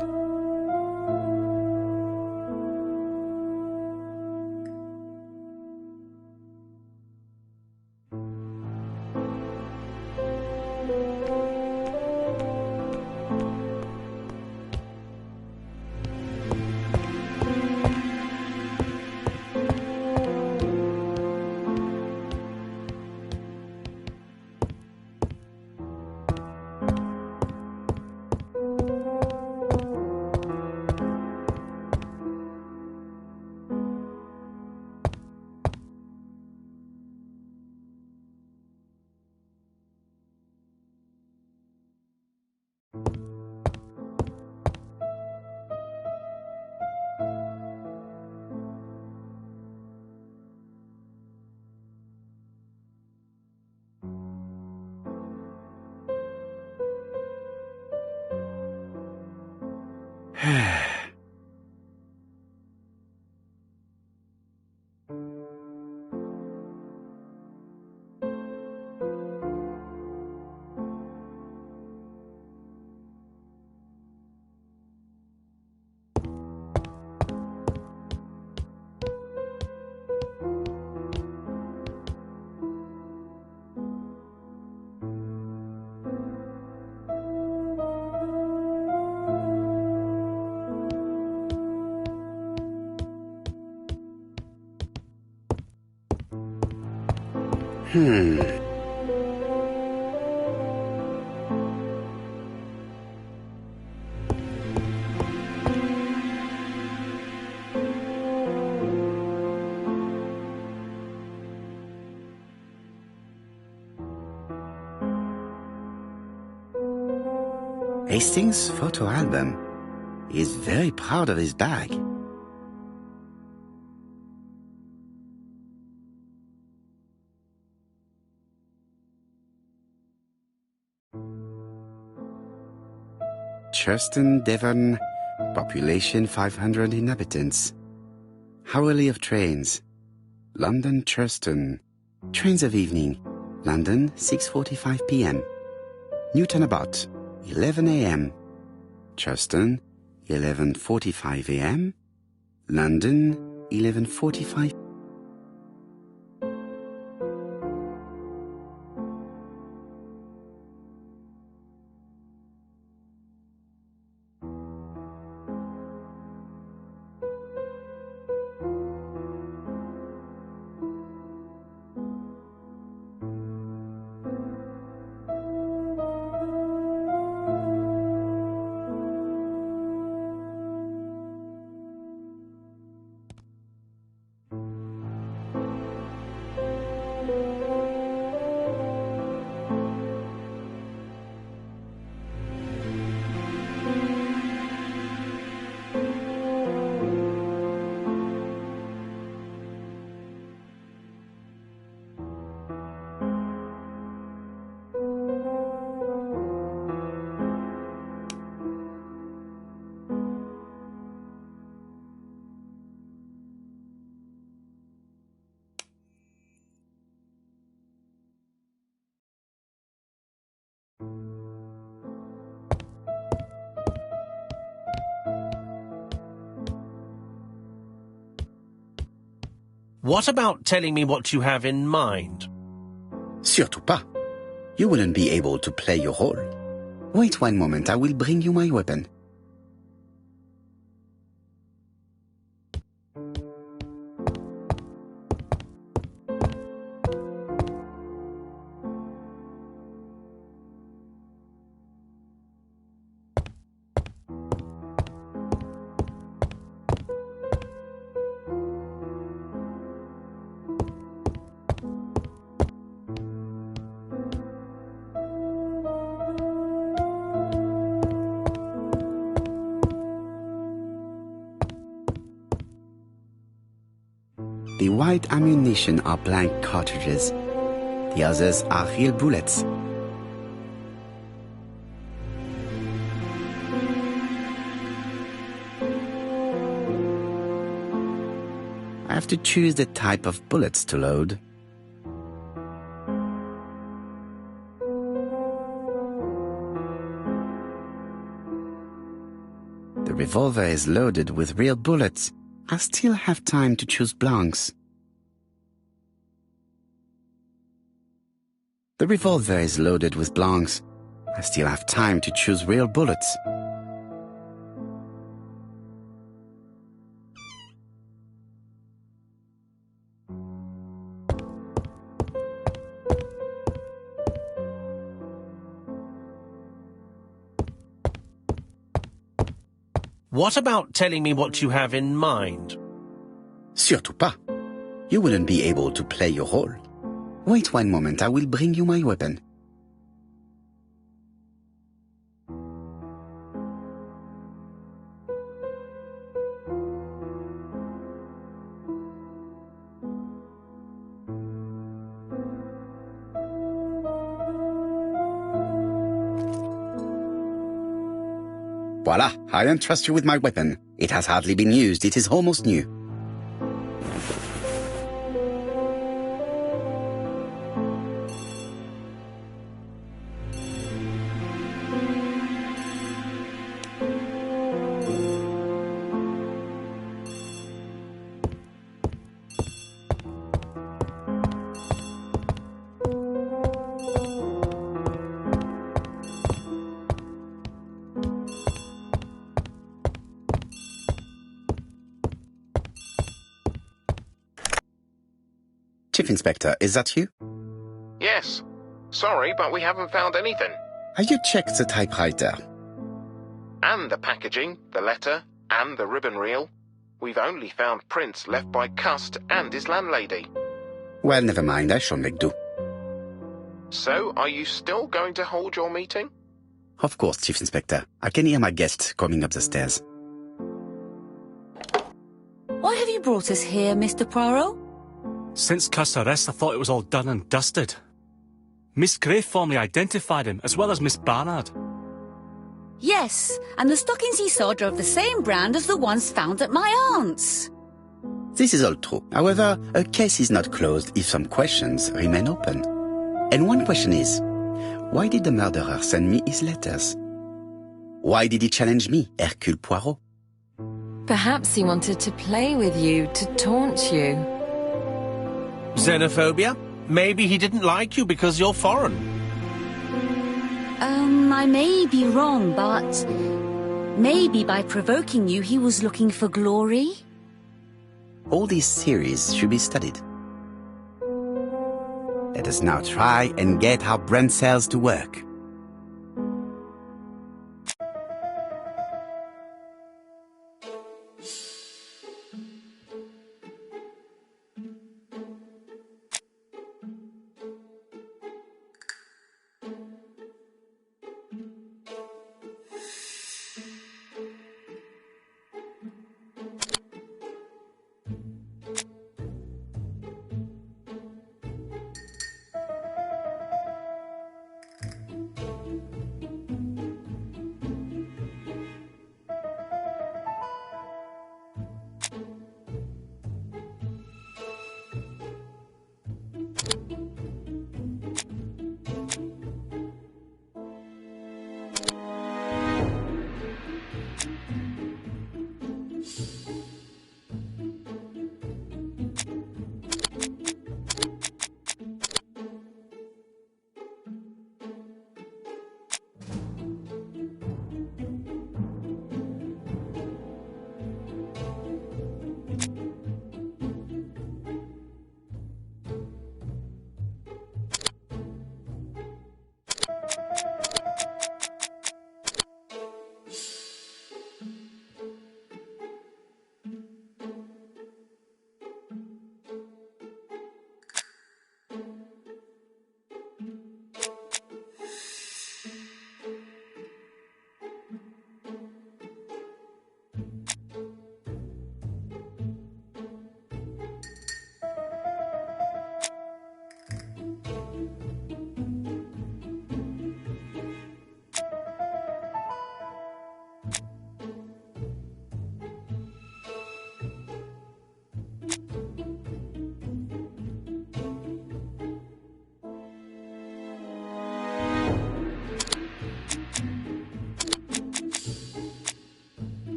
Speaker 1: Hastings' photo album. He is very proud of his bag. Churston, Devon, population 500 inhabitants. Hourly of trains. London, Churston. Trains of evening. London, 6:45 p.m. Newton about 11 a.m. Churston, 11:45 a.m. London, 11:45.
Speaker 2: What about telling me what you have in mind?
Speaker 1: Surtout pas. You wouldn't be able to play your role. Wait one moment, I will bring you my weapon. The white ammunition are blank cartridges. The others are real bullets. I have to choose the type of bullets to load. The revolver is loaded with real bullets. I still have time to choose blanks. The revolver is loaded with blanks. I still have time to choose real bullets.
Speaker 2: What about telling me what you have in mind?
Speaker 1: Surtout pas. You wouldn't be able to play your role. Wait one moment, I will bring you my weapon. Voila, I entrust you with my weapon. It has hardly been used, it is almost new. Chief Inspector, is that you?
Speaker 5: Yes. Sorry, but we haven't found anything.
Speaker 1: Have you checked the typewriter?
Speaker 5: And the packaging, the letter, and the ribbon reel. We've only found prints left by Cust and his landlady.
Speaker 1: Well, never mind, I shall make do.
Speaker 5: So, are you still going to hold your meeting?
Speaker 1: Of course, Chief Inspector. I can hear my guest coming up the stairs.
Speaker 7: Why have you brought us here, Mr. Poirot?
Speaker 3: Since Cust's arrest, I thought it was all done and dusted. Miss Gray formally identified him, as well as Miss Barnard.
Speaker 7: Yes, and the stockings he saw drove the same brand as the ones found at my aunt's.
Speaker 1: This is all true. However, a case is not closed if some questions remain open. And one question is, why did the murderer send me his letters? Why did he challenge me, Hercule Poirot?
Speaker 4: Perhaps he wanted to play with you, to taunt you.
Speaker 2: Xenophobia? Maybe he didn't like you because you're foreign.
Speaker 7: I may be wrong, but maybe by provoking you he was looking for glory?
Speaker 1: All these theories should be studied. Let us now try and get our brain cells to work.